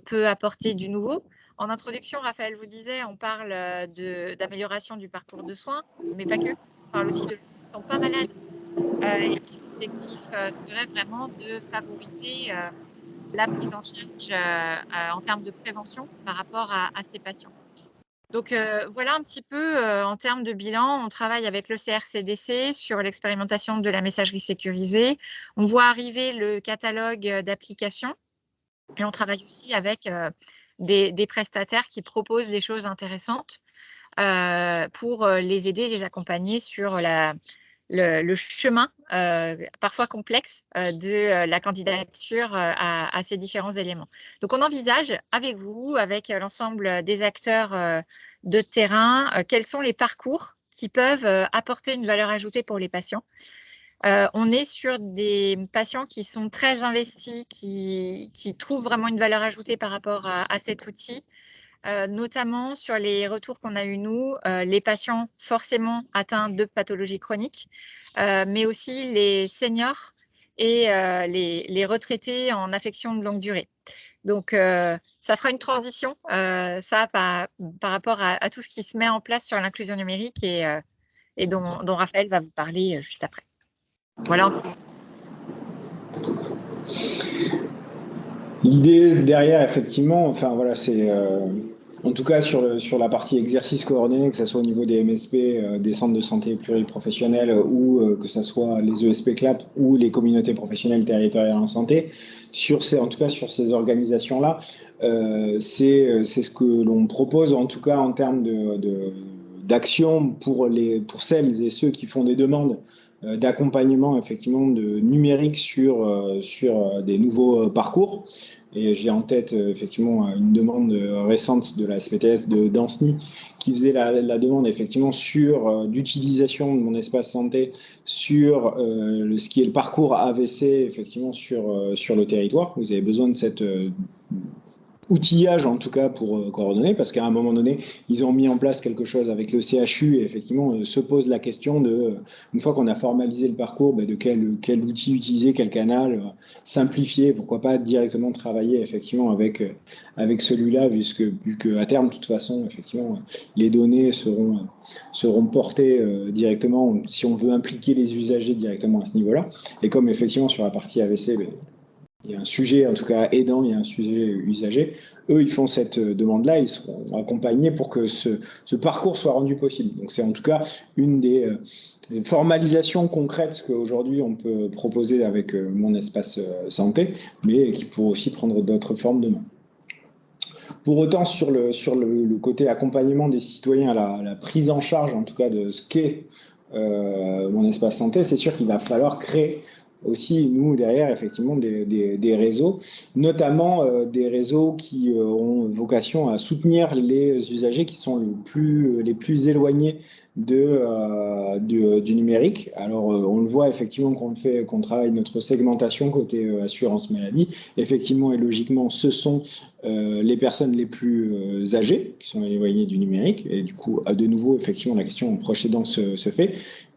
peut apporter du nouveau. En introduction, Raphaël vous disait, on parle d'amélioration du parcours de soins, mais pas que. On parle aussi de gens qui ne sont pas malades. L'objectif serait vraiment de favoriser la prise en charge en termes de prévention par rapport à ces patients. Donc voilà un petit peu en termes de bilan, on travaille avec le CRCDC sur l'expérimentation de la messagerie sécurisée. On voit arriver le catalogue d'applications et on travaille aussi avec des prestataires qui proposent des choses intéressantes pour les aider, les accompagner sur le chemin parfois complexe de la candidature à ces différents éléments. Donc, on envisage avec vous, avec l'ensemble des acteurs de terrain, quels sont les parcours qui peuvent apporter une valeur ajoutée pour les patients. On est sur des patients qui sont très investis, qui trouvent vraiment une valeur ajoutée par rapport à cet outil. Notamment sur les retours qu'on a eu nous, les patients forcément atteints de pathologies chroniques, mais aussi les seniors et les retraités en affection de longue durée. Donc, ça fera une transition, ça, par rapport à tout ce qui se met en place sur l'inclusion numérique et dont Raphaël va vous parler juste après. Voilà. L'idée derrière, effectivement, enfin voilà, c'est en tout cas sur la partie exercice coordonné, que ce soit au niveau des MSP, des centres de santé pluriprofessionnels ou que ce soit les ESP CLAP ou les communautés professionnelles territoriales en santé, en tout cas sur ces organisations-là, c'est ce que l'on propose en tout cas en termes d'action pour celles et ceux qui font des demandes d'accompagnement effectivement de numérique sur des nouveaux parcours. Et j'ai en tête effectivement une demande récente de la SPTS de Danceny qui faisait la demande effectivement sur l'utilisation de mon espace santé sur ce qui est le parcours AVC effectivement sur le territoire. Vous avez besoin de cette outillage en tout cas pour coordonner, parce qu'à un moment donné, ils ont mis en place quelque chose avec le CHU et effectivement se pose la question de, une fois qu'on a formalisé le parcours, de quel outil utiliser, quel canal, simplifier, pourquoi pas directement travailler effectivement avec celui-là, vu que à terme, de toute façon, effectivement, les données seront portées directement, si on veut impliquer les usagers directement à ce niveau-là. Et comme effectivement sur la partie AVC, il y a un sujet, en tout cas aidant, il y a un sujet usager. Eux, ils font cette demande-là, ils seront accompagnés pour que ce parcours soit rendu possible. Donc, c'est en tout cas une des formalisations concrètes qu'aujourd'hui on peut proposer avec mon espace santé, mais qui pourrait aussi prendre d'autres formes demain. Pour autant, sur le côté accompagnement des citoyens à la prise en charge, en tout cas, de ce qu'est mon espace santé, c'est sûr qu'il va falloir créer aussi, nous, derrière, effectivement, des réseaux, notamment des réseaux qui ont vocation à soutenir les usagers qui sont les plus éloignés du numérique. Alors, on le voit effectivement qu'on travaille notre segmentation côté assurance maladie. Effectivement et logiquement, ce sont les personnes les plus âgées qui sont éloignées du numérique. Et du coup, de nouveau, effectivement, la question proche aidant se fait.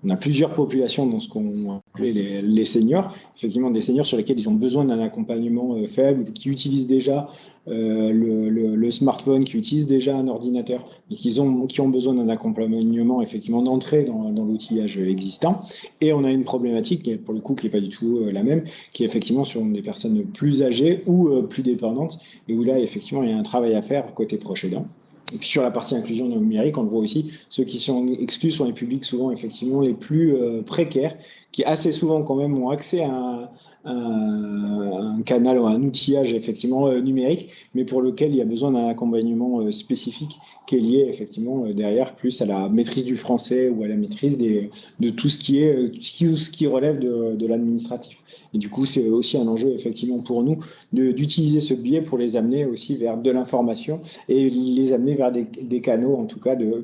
On a plusieurs populations dans ce qu'on appelle les seniors, effectivement des seniors sur lesquels ils ont besoin d'un accompagnement faible, qui utilisent déjà le smartphone, qui utilisent déjà un ordinateur, mais qui ont besoin d'un accompagnement effectivement d'entrée dans l'outillage existant. Et on a une problématique, pour le coup, qui n'est pas du tout la même, qui est effectivement sur des personnes plus âgées ou plus dépendantes, et où là, effectivement, il y a un travail à faire côté proche aidant. Et puis sur la partie inclusion numérique, on le voit aussi, ceux qui sont exclus sont les publics souvent effectivement les plus précaires, qui assez souvent quand même ont accès à un canal ou un outillage effectivement numérique, mais pour lequel il y a besoin d'un accompagnement spécifique qui est lié effectivement derrière plus à la maîtrise du français ou à la maîtrise de tout ce qui relève de l'administratif. Et du coup, c'est aussi un enjeu effectivement pour nous d'utiliser ce biais pour les amener aussi vers de l'information et les amener vers des canaux en tout cas de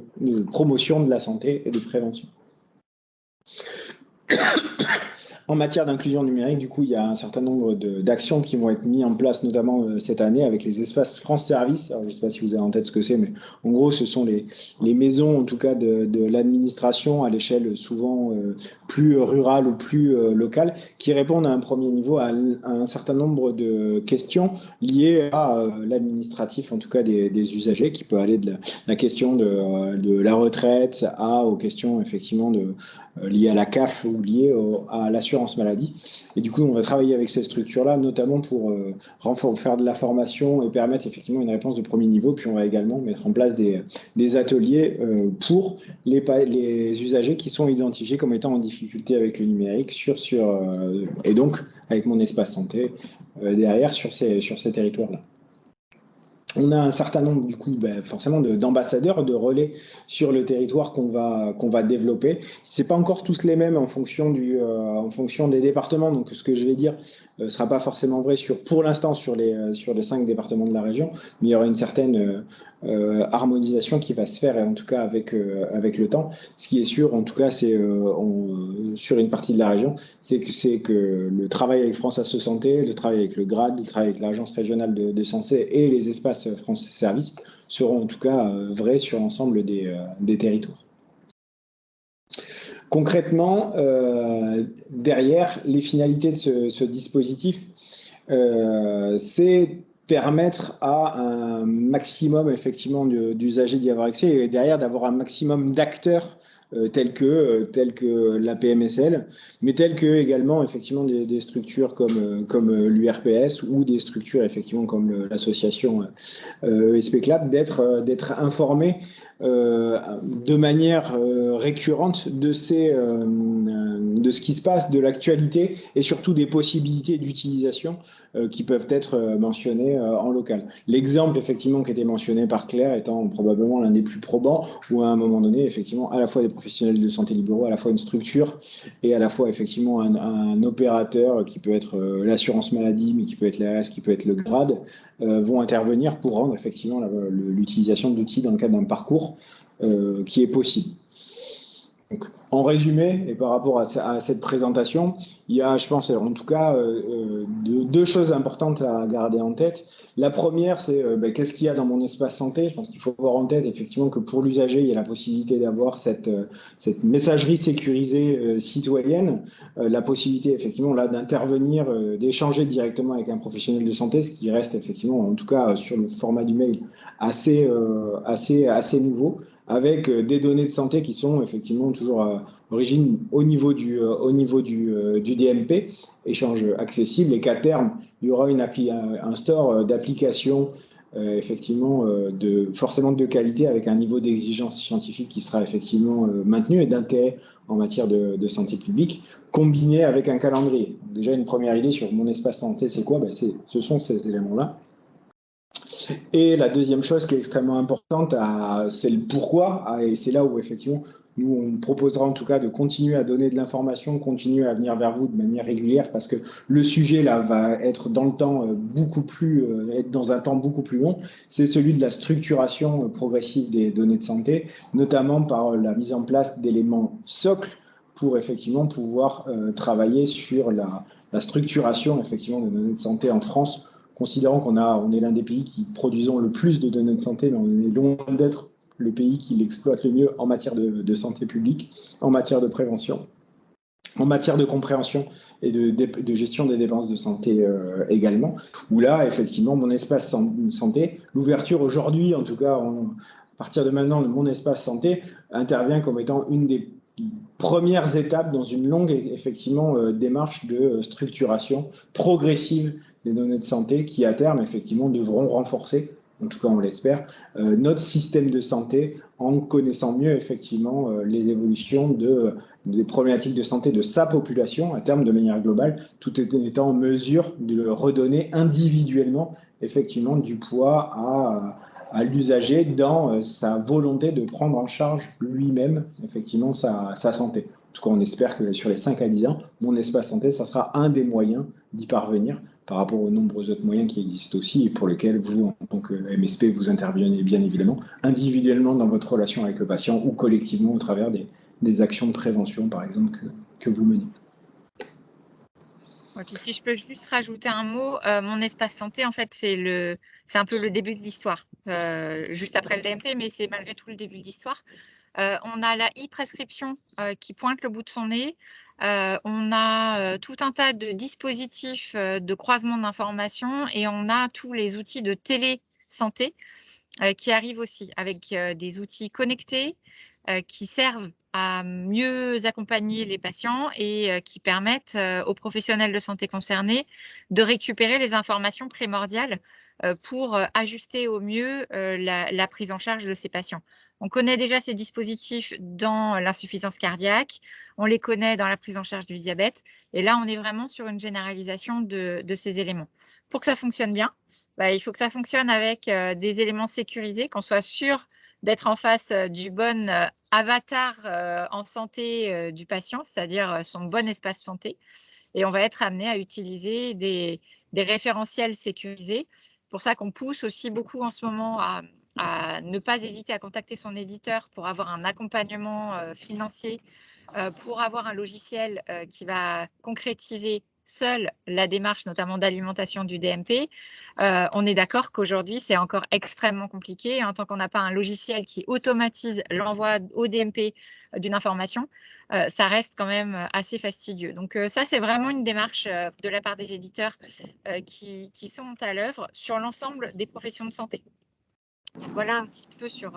promotion de la santé et de prévention. En matière d'inclusion numérique, du coup, il y a un certain nombre d'actions qui vont être mises en place, notamment cette année, avec les espaces France Service. Alors, je ne sais pas si vous avez en tête ce que c'est, mais en gros, ce sont les maisons, en tout cas, de l'administration à l'échelle souvent plus rurale ou plus locale, qui répondent à un premier niveau à un certain nombre de questions liées à l'administratif, en tout cas des usagers, qui peut aller de la question de la retraite aux questions, effectivement, liées à la CAF ou liées à l'assurance maladie. Et du coup, on va travailler avec ces structures-là, notamment pour faire de la formation et permettre effectivement une réponse de premier niveau. Puis on va également mettre en place des ateliers pour les usagers qui sont identifiés comme étant en difficulté avec le numérique et donc avec mon espace santé derrière sur ces territoires-là. On a un certain nombre, du coup, forcément, d'ambassadeurs, de relais sur le territoire qu'on va développer. C'est pas encore tous les mêmes en fonction des départements. Donc, ce que je vais dire sera pas forcément vrai pour l'instant sur les 5 départements de la région, mais il y aura une certaine harmonisation qui va se faire, et en tout cas avec le temps. Ce qui est sûr, en tout cas, c'est sur une partie de la région, c'est que le travail avec France Asso Santé, le travail avec le GRAD, le travail avec l'Agence régionale de santé et les espaces France Service seront en tout cas vrais sur l'ensemble des territoires. Concrètement, derrière les finalités de ce dispositif, c'est permettre à un maximum effectivement d'usagers d'y avoir accès et derrière d'avoir un maximum d'acteurs tels que la PMSL, mais tels que également effectivement des structures comme l'URPS ou des structures effectivement comme l'association ESP Club d'être informés de manière récurrente de ce qui se passe, de l'actualité et surtout des possibilités d'utilisation qui peuvent être mentionnées en local. L'exemple effectivement qui était mentionné par Claire étant probablement l'un des plus probants où à un moment donné effectivement à la fois des professionnels de santé libéraux, à la fois une structure et à la fois effectivement un opérateur qui peut être l'assurance maladie mais qui peut être l'ARS, qui peut être le GRAD vont intervenir pour rendre effectivement l'utilisation d'outils dans le cadre d'un parcours qui est possible. Donc, en résumé, et par rapport à cette présentation, il y a, je pense, en tout cas, deux choses importantes à garder en tête. La première, c'est qu'est-ce qu'il y a dans mon espace santé. Je pense qu'il faut avoir en tête, effectivement, que pour l'usager, il y a la possibilité d'avoir cette messagerie sécurisée citoyenne, la possibilité, effectivement, là, d'intervenir, d'échanger directement avec un professionnel de santé, ce qui reste, effectivement, en tout cas, sur le format du mail, assez nouveau, avec des données de santé qui sont effectivement toujours à origine au niveau du DMP, échange accessible, et qu'à terme, il y aura un store d'applications effectivement forcément de qualité avec un niveau d'exigence scientifique qui sera effectivement maintenu et d'intérêt en matière de santé publique, combiné avec un calendrier. Déjà, une première idée sur mon espace santé, c'est quoi? Ce sont ces éléments-là. Et la deuxième chose qui est extrêmement importante, c'est le pourquoi, et c'est là où effectivement nous on proposera en tout cas de continuer à donner de l'information, continuer à venir vers vous de manière régulière, parce que le sujet là va être dans le temps être dans un temps beaucoup plus long. C'est celui de la structuration progressive des données de santé, notamment par la mise en place d'éléments socles pour effectivement pouvoir travailler sur la structuration effectivement des données de santé en France, considérant on est l'un des pays qui produisons le plus de données de santé, mais on est loin d'être le pays qui l'exploite le mieux en matière de santé publique, en matière de prévention, en matière de compréhension et de gestion des dépenses de santé également, où là, effectivement, mon espace santé, l'ouverture aujourd'hui, en tout cas, à partir de maintenant, de mon espace santé intervient comme étant une des premières étapes dans une longue, effectivement, démarche de structuration progressive des données de santé qui, à terme, effectivement, devront renforcer, en tout cas on l'espère, notre système de santé en connaissant mieux, effectivement, les évolutions des problématiques de santé de sa population, à terme, de manière globale, tout étant en mesure de redonner individuellement, effectivement, du poids à l'usager dans sa volonté de prendre en charge lui-même, effectivement, sa santé. En tout cas, on espère que sur les 5 à 10 ans, mon espace santé, ça sera un des moyens d'y parvenir par rapport aux nombreux autres moyens qui existent aussi et pour lesquels vous, en tant que MSP, vous intervenez bien évidemment individuellement dans votre relation avec le patient ou collectivement au travers des actions de prévention, par exemple, que vous menez. Okay, si je peux juste rajouter un mot, mon espace santé, en fait, c'est un peu le début de l'histoire, juste après le DMP, mais c'est malgré tout le début de l'histoire. On a la e-prescription qui pointe le bout de son nez. On a tout un tas de dispositifs de croisement d'informations et on a tous les outils de télésanté qui arrivent aussi avec des outils connectés qui servent à mieux accompagner les patients et qui permettent aux professionnels de santé concernés de récupérer les informations primordiales pour ajuster au mieux la prise en charge de ces patients. On connaît déjà ces dispositifs dans l'insuffisance cardiaque, on les connaît dans la prise en charge du diabète, et là, on est vraiment sur une généralisation de ces éléments. Pour que ça fonctionne bien, il faut que ça fonctionne avec des éléments sécurisés, qu'on soit sûr d'être en face du bon avatar en santé du patient, c'est-à-dire son bon espace santé. Et on va être amené à utiliser des référentiels sécurisés. C'est pour ça qu'on pousse aussi beaucoup en ce moment à ne pas hésiter à contacter son éditeur pour avoir un accompagnement financier, pour avoir un logiciel qui va concrétiser seul la démarche, notamment d'alimentation du DMP. On est d'accord qu'aujourd'hui, c'est encore extrêmement compliqué. En tant qu'on n'a pas un logiciel qui automatise l'envoi au DMP d'une information, ça reste quand même assez fastidieux. Donc ça, c'est vraiment une démarche de la part des éditeurs qui sont à l'œuvre sur l'ensemble des professions de santé. Voilà un petit peu sur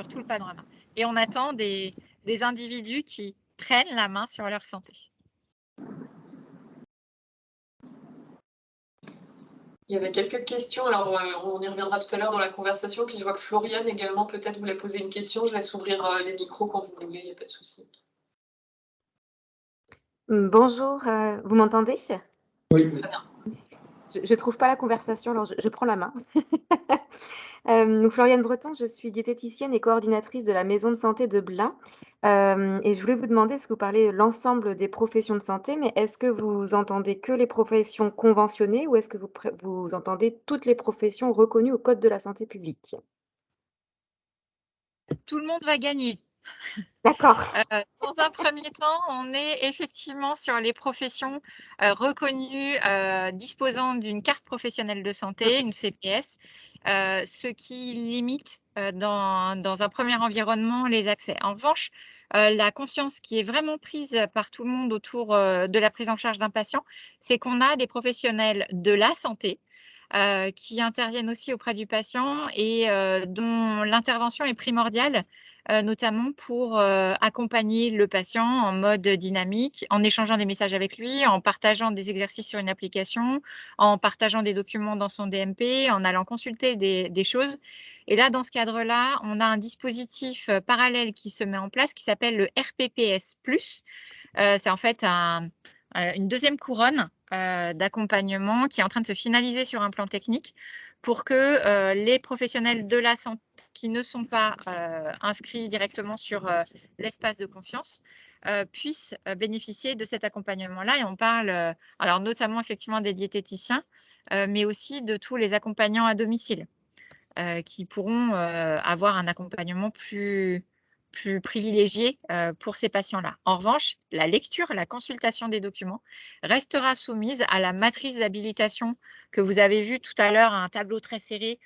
tout le panorama. Et on attend des individus qui prennent la main sur leur santé. Il y avait quelques questions, alors on y reviendra tout à l'heure dans la conversation, puis je vois que Floriane également peut-être voulait poser une question, je laisse ouvrir les micros quand vous voulez, il n'y a pas de souci. Bonjour, vous m'entendez? Oui. Très bien. Je trouve pas la conversation, alors je prends la main. Donc Floriane Breton, je suis diététicienne et coordinatrice de la maison de santé de Blain. Et je voulais vous demander, est-ce que vous parlez l'ensemble des professions de santé, mais est-ce que vous entendez que les professions conventionnées ou est-ce que vous entendez toutes les professions reconnues au Code de la santé publique? Tout le monde va gagner. D'accord. Dans un premier temps, on est effectivement sur les professions reconnues disposant d'une carte professionnelle de santé, une CPS, ce qui limite dans un premier environnement les accès. En revanche, la conscience qui est vraiment prise par tout le monde autour de la prise en charge d'un patient, c'est qu'on a des professionnels de la santé qui interviennent aussi auprès du patient et dont l'intervention est primordiale, notamment pour accompagner le patient en mode dynamique, en échangeant des messages avec lui, en partageant des exercices sur une application, en partageant des documents dans son DMP, en allant consulter des choses. Et là, dans ce cadre-là, on a un dispositif parallèle qui se met en place qui s'appelle le RPPS+. C'est en fait une deuxième couronne d'accompagnement qui est en train de se finaliser sur un plan technique pour que les professionnels de la santé qui ne sont pas inscrits directement sur l'espace de confiance puissent bénéficier de cet accompagnement-là. Et on parle alors notamment effectivement des diététiciens, mais aussi de tous les accompagnants à domicile qui pourront avoir un accompagnement plus privilégié pour ces patients-là. En revanche, la lecture, la consultation des documents restera soumise à la matrice d'habilitation que vous avez vu tout à l'heure, un tableau très serré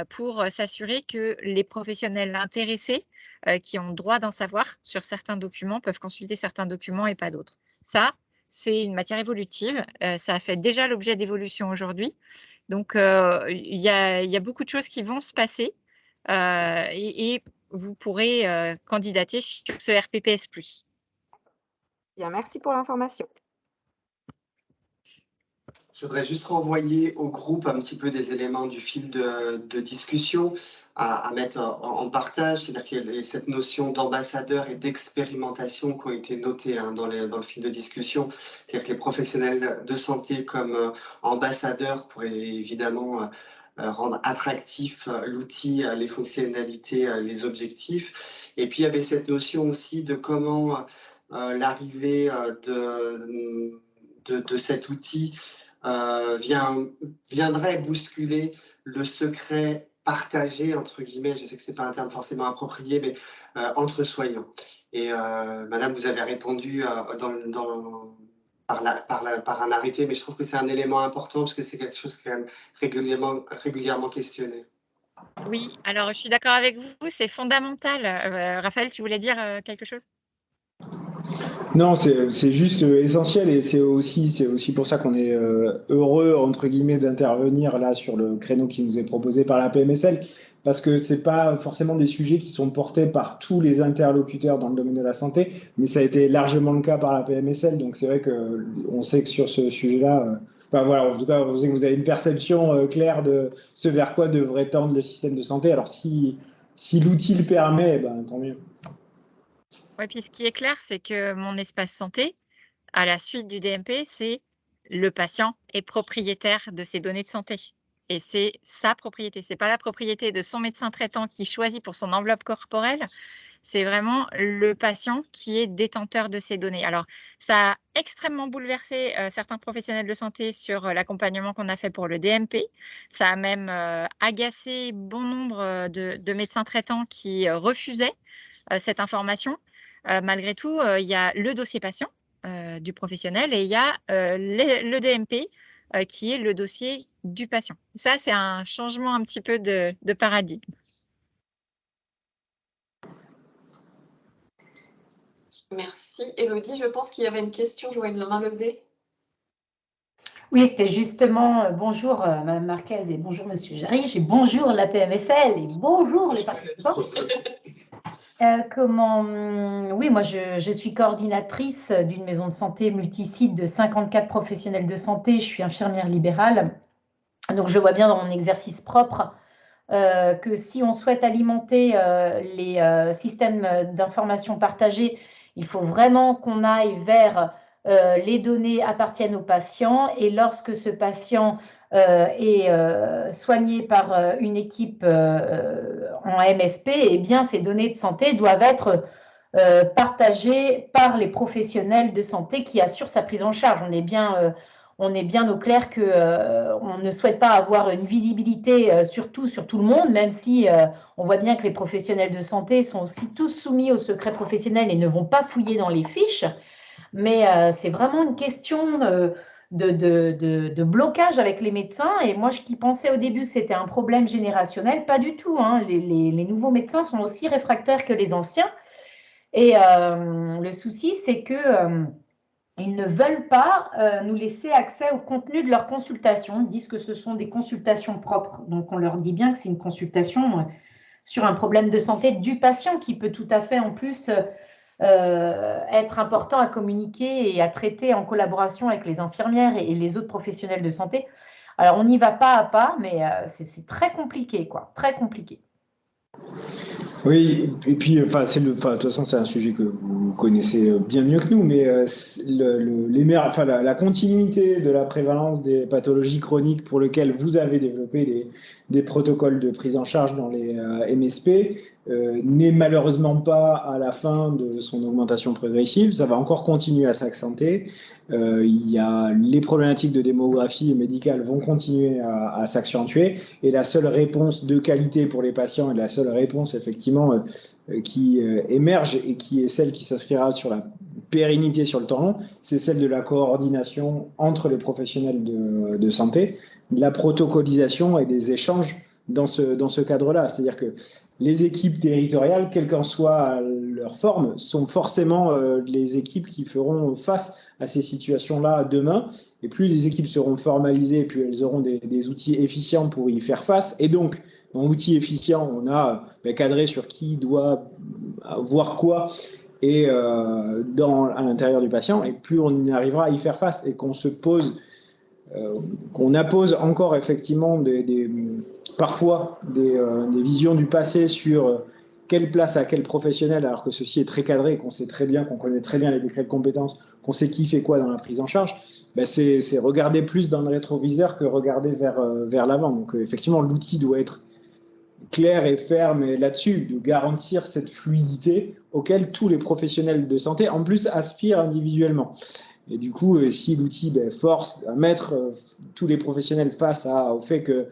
pour s'assurer que les professionnels intéressés qui ont droit d'en savoir sur certains documents peuvent consulter certains documents et pas d'autres. Ça, c'est une matière évolutive. Ça a fait déjà l'objet d'évolution aujourd'hui. Donc, il y a beaucoup de choses qui vont se passer et vous pourrez candidater sur ce RPPS+. Bien, merci pour l'information. Je voudrais juste renvoyer au groupe un petit peu des éléments du fil de discussion à mettre en partage, c'est-à-dire qu'il y a cette notion d'ambassadeur et d'expérimentation qui ont été notées dans le fil de discussion, c'est-à-dire que les professionnels de santé comme ambassadeurs pourraient évidemment rendre attractif l'outil, les fonctionnalités, les objectifs. Et puis il y avait cette notion aussi de comment l'arrivée de cet outil viendrait bousculer le secret partagé, entre guillemets, je sais que ce n'est pas un terme forcément approprié, mais entre soignants. Et Madame, vous avez répondu par un arrêté, mais je trouve que c'est un élément important parce que c'est quelque chose qui est quand même régulièrement questionné. Oui, alors je suis d'accord avec vous, c'est fondamental. Raphaël, tu voulais dire quelque chose ? Non, c'est juste essentiel et c'est aussi pour ça qu'on est heureux, entre guillemets, d'intervenir là sur le créneau qui nous est proposé par la PMSL, parce que c'est pas forcément des sujets qui sont portés par tous les interlocuteurs dans le domaine de la santé, mais ça a été largement le cas par la PMSL, donc c'est vrai qu'on sait que sur ce sujet-là, enfin voilà, en tout cas, on sait que vous avez une perception claire de ce vers quoi devrait tendre le système de santé. Alors si l'outil le permet, ben, tant mieux. Oui, puis ce qui est clair, c'est que mon espace santé, à la suite du DMP, c'est le patient est propriétaire de ses données de santé. Et c'est sa propriété. Ce n'est pas la propriété de son médecin traitant qui choisit pour son enveloppe corporelle. C'est vraiment le patient qui est détenteur de ces données. Alors, ça a extrêmement bouleversé certains professionnels de santé sur l'accompagnement qu'on a fait pour le DMP. Ça a même agacé bon nombre de médecins traitants qui refusaient cette information. Malgré tout, il y a le dossier patient du professionnel et il y a le DMP qui est le dossier du patient. Ça, c'est un changement un petit peu de paradigme. Merci. Élodie, je pense qu'il y avait une question, je vois une main levée. Oui, c'était justement bonjour Madame Marquez et bonjour Monsieur Jarich et bonjour la PMSL et bonjour les participants. Oui, moi je suis coordinatrice d'une maison de santé multisite de 54 professionnels de santé. Je suis infirmière libérale, donc je vois bien dans mon exercice propre que si on souhaite alimenter les systèmes d'information partagés, il faut vraiment qu'on aille vers les données appartiennent au patient et lorsque ce patient est soigné par une équipe en MSP, eh bien ces données de santé doivent être partagées par les professionnels de santé qui assurent sa prise en charge. On est bien au clair qu'on ne souhaite pas avoir une visibilité sur tout le monde, même si on voit bien que les professionnels de santé sont aussi tous soumis au secret professionnel et ne vont pas fouiller dans les fiches. Mais c'est vraiment une question de blocage avec les médecins. Et moi, qui pensais au début que c'était un problème générationnel, pas du tout, hein. Les nouveaux médecins sont aussi réfractaires que les anciens. Et le souci, c'est que ils ne veulent pas nous laisser accès au contenu de leurs consultations. Ils disent que ce sont des consultations propres. Donc, on leur dit bien que c'est une consultation sur un problème de santé du patient qui peut tout à fait, en plus, être important à communiquer et à traiter en collaboration avec les infirmières et les autres professionnels de santé. Alors, on y va pas à pas, mais c'est très compliqué, quoi. Très compliqué. Oui, et puis, enfin, de toute façon, c'est un sujet que vous connaissez bien mieux que nous, mais la continuité de la prévalence des pathologies chroniques pour lesquelles vous avez développé des protocoles de prise en charge dans les MSP n'est malheureusement pas à la fin de son augmentation progressive. Ça va encore continuer à s'accenter. Il y a les problématiques de démographie médicale vont continuer à s'accentuer, et la seule réponse de qualité pour les patients et la seule réponse effectivement qui émerge et qui est celle qui s'inscrira sur la pérennité sur le temps long, c'est celle de la coordination entre les professionnels de santé, de la protocolisation et des échanges dans ce cadre-là. C'est-à-dire que les équipes territoriales, quelle qu'en soit leur forme, sont forcément les équipes qui feront face à ces situations-là demain. Et plus les équipes seront formalisées, plus elles auront des outils efficients pour y faire face. Et donc, dans l'outil efficient, on a cadré sur qui doit voir quoi et à l'intérieur du patient. Et plus on arrivera à y faire face et qu'on se pose, qu'on appose encore effectivement parfois des visions du passé sur quelle place à quel professionnel, alors que ceci est très cadré, qu'on sait très bien, qu'on connaît très bien les décrets de compétences, qu'on sait qui fait quoi dans la prise en charge, c'est regarder plus dans le rétroviseur que regarder vers l'avant. Donc effectivement, l'outil doit être clair et ferme là-dessus, de garantir cette fluidité auquel tous les professionnels de santé, en plus, aspirent individuellement. Et du coup, si l'outil force à mettre tous les professionnels face au fait que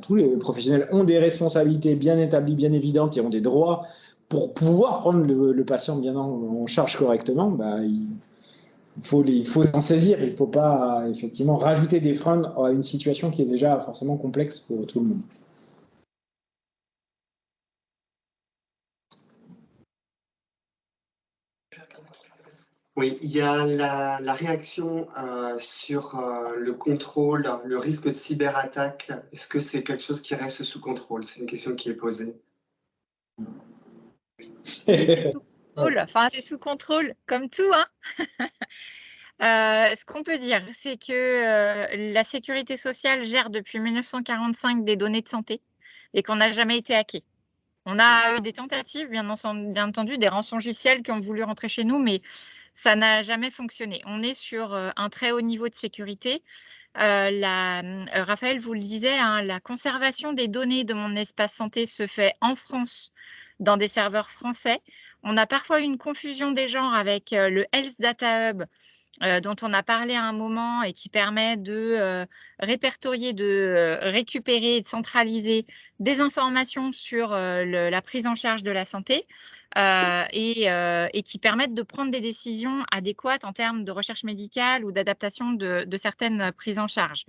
tous les professionnels ont des responsabilités bien établies, bien évidentes et ont des droits pour pouvoir prendre le patient bien en charge correctement, il faut s'en saisir. Il ne faut pas effectivement rajouter des freins à une situation qui est déjà forcément complexe pour tout le monde. Oui, il y a la réaction sur le contrôle, le risque de cyberattaque. Est-ce que c'est quelque chose qui reste sous contrôle? C'est une question qui est posée. Oui, c'est sous contrôle. Enfin, c'est sous contrôle, comme tout, hein. Ce qu'on peut dire, c'est que la sécurité sociale gère depuis 1945 des données de santé et qu'on n'a jamais été hacké. On a eu des tentatives, bien entendu, des rançongiciels qui ont voulu rentrer chez nous, mais ça n'a jamais fonctionné. On est sur un très haut niveau de sécurité. Raphaël vous le disait, hein, la conservation des données de mon espace santé se fait en France, dans des serveurs français. On a parfois une confusion des genres avec le Health Data Hub, dont on a parlé à un moment et qui permet de répertorier, de récupérer et de centraliser des informations sur la prise en charge de la santé et qui permettent de prendre des décisions adéquates en termes de recherche médicale ou d'adaptation de certaines prises en charge.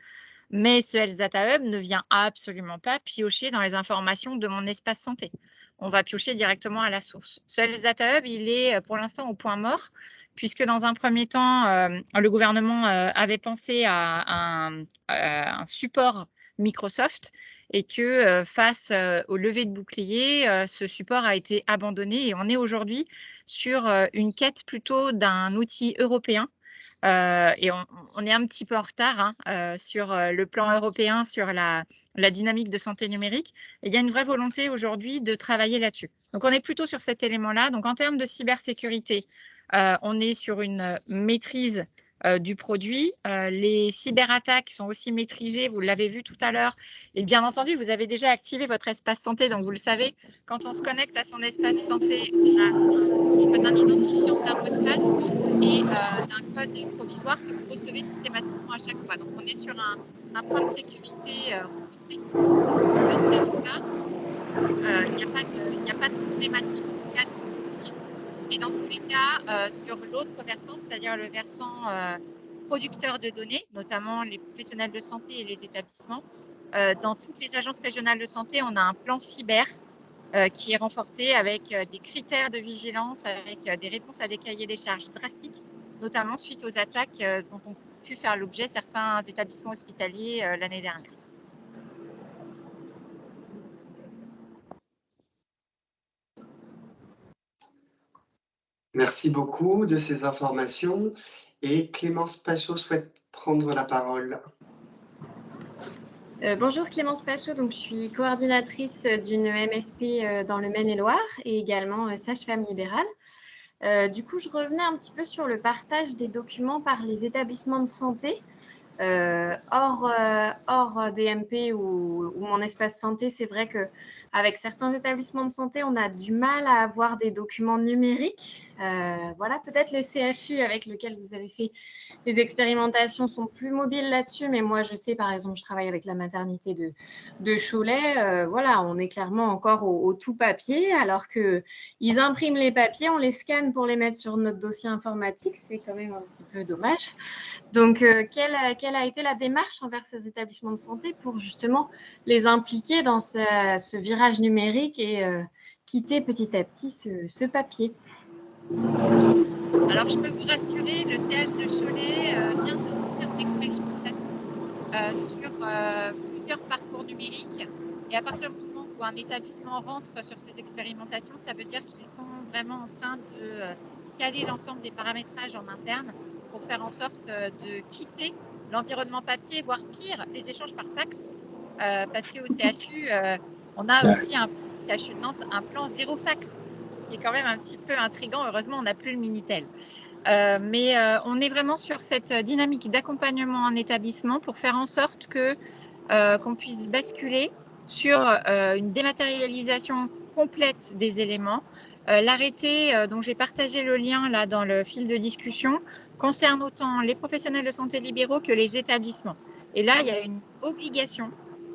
Mais ce Health Data Hub ne vient absolument pas piocher dans les informations de mon espace santé. On va piocher directement à la source. Ce Health Data Hub, il est pour l'instant au point mort, puisque dans un premier temps, le gouvernement avait pensé à un support Microsoft et que face au lever de bouclier, ce support a été abandonné et on est aujourd'hui sur une quête plutôt d'un outil européen. Et on est un petit peu en retard sur le plan européen, sur la dynamique de santé numérique. Et il y a une vraie volonté aujourd'hui de travailler là-dessus. Donc, on est plutôt sur cet élément-là. Donc, en termes de cybersécurité, on est sur une maîtrise du produit. Les cyberattaques sont aussi maîtrisées, vous l'avez vu tout à l'heure. Et bien entendu, vous avez déjà activé votre espace santé, donc vous le savez, quand on se connecte à son espace santé, on a un choix d'un identifiant, d'un mot de passe et d'un code provisoire que vous recevez systématiquement à chaque fois. Donc, on est sur un point de sécurité renforcé. À ce niveau-là, il n'y a pas de problématique en cas de souci. Et dans tous les cas, sur l'autre versant, c'est-à-dire le versant producteur de données, notamment les professionnels de santé et les établissements, dans toutes les agences régionales de santé, on a un plan cyber qui est renforcé avec des critères de vigilance, avec des réponses à des cahiers des charges drastiques notamment suite aux attaques dont ont pu faire l'objet certains établissements hospitaliers l'année dernière. Merci beaucoup de ces informations. Et Clémence Pachot souhaite prendre la parole. Bonjour Clémence Pachot, donc je suis coordinatrice d'une MSP dans le Maine-et-Loire et également sage-femme libérale. Du coup, je revenais un petit peu sur le partage des documents par les établissements de santé. Hors DMP ou mon espace santé, c'est vrai qu'avec certains établissements de santé, on a du mal à avoir des documents numériques. Voilà, peut-être le CHU avec lequel vous avez fait des expérimentations sont plus mobiles là-dessus, mais moi, je sais, par exemple, je travaille avec la maternité de Cholet. Voilà, on est clairement encore au tout papier, alors qu'ils impriment les papiers, on les scanne pour les mettre sur notre dossier informatique. C'est quand même un petit peu dommage. Donc, quelle a été la démarche envers ces établissements de santé pour justement les impliquer dans ce virage numérique et quitter petit à petit ce papier? Alors, je peux vous rassurer, le CH de Cholet vient de faire une expérimentation sur plusieurs parcours numériques. Et à partir du moment où un établissement rentre sur ces expérimentations, ça veut dire qu'ils sont vraiment en train de caler l'ensemble des paramétrages en interne pour faire en sorte de quitter l'environnement papier, voire pire, les échanges par fax. Parce qu'au CHU, on a aussi CHU de Nantes, un plan zéro fax, ce qui est quand même un petit peu intriguant. Heureusement, on n'a plus le Minitel. Mais on est vraiment sur cette dynamique d'accompagnement en établissement pour faire en sorte qu'on puisse basculer sur une dématérialisation complète des éléments. L'arrêté dont j'ai partagé le lien là dans le fil de discussion concerne autant les professionnels de santé libéraux que les établissements. Et là, il y a une obligation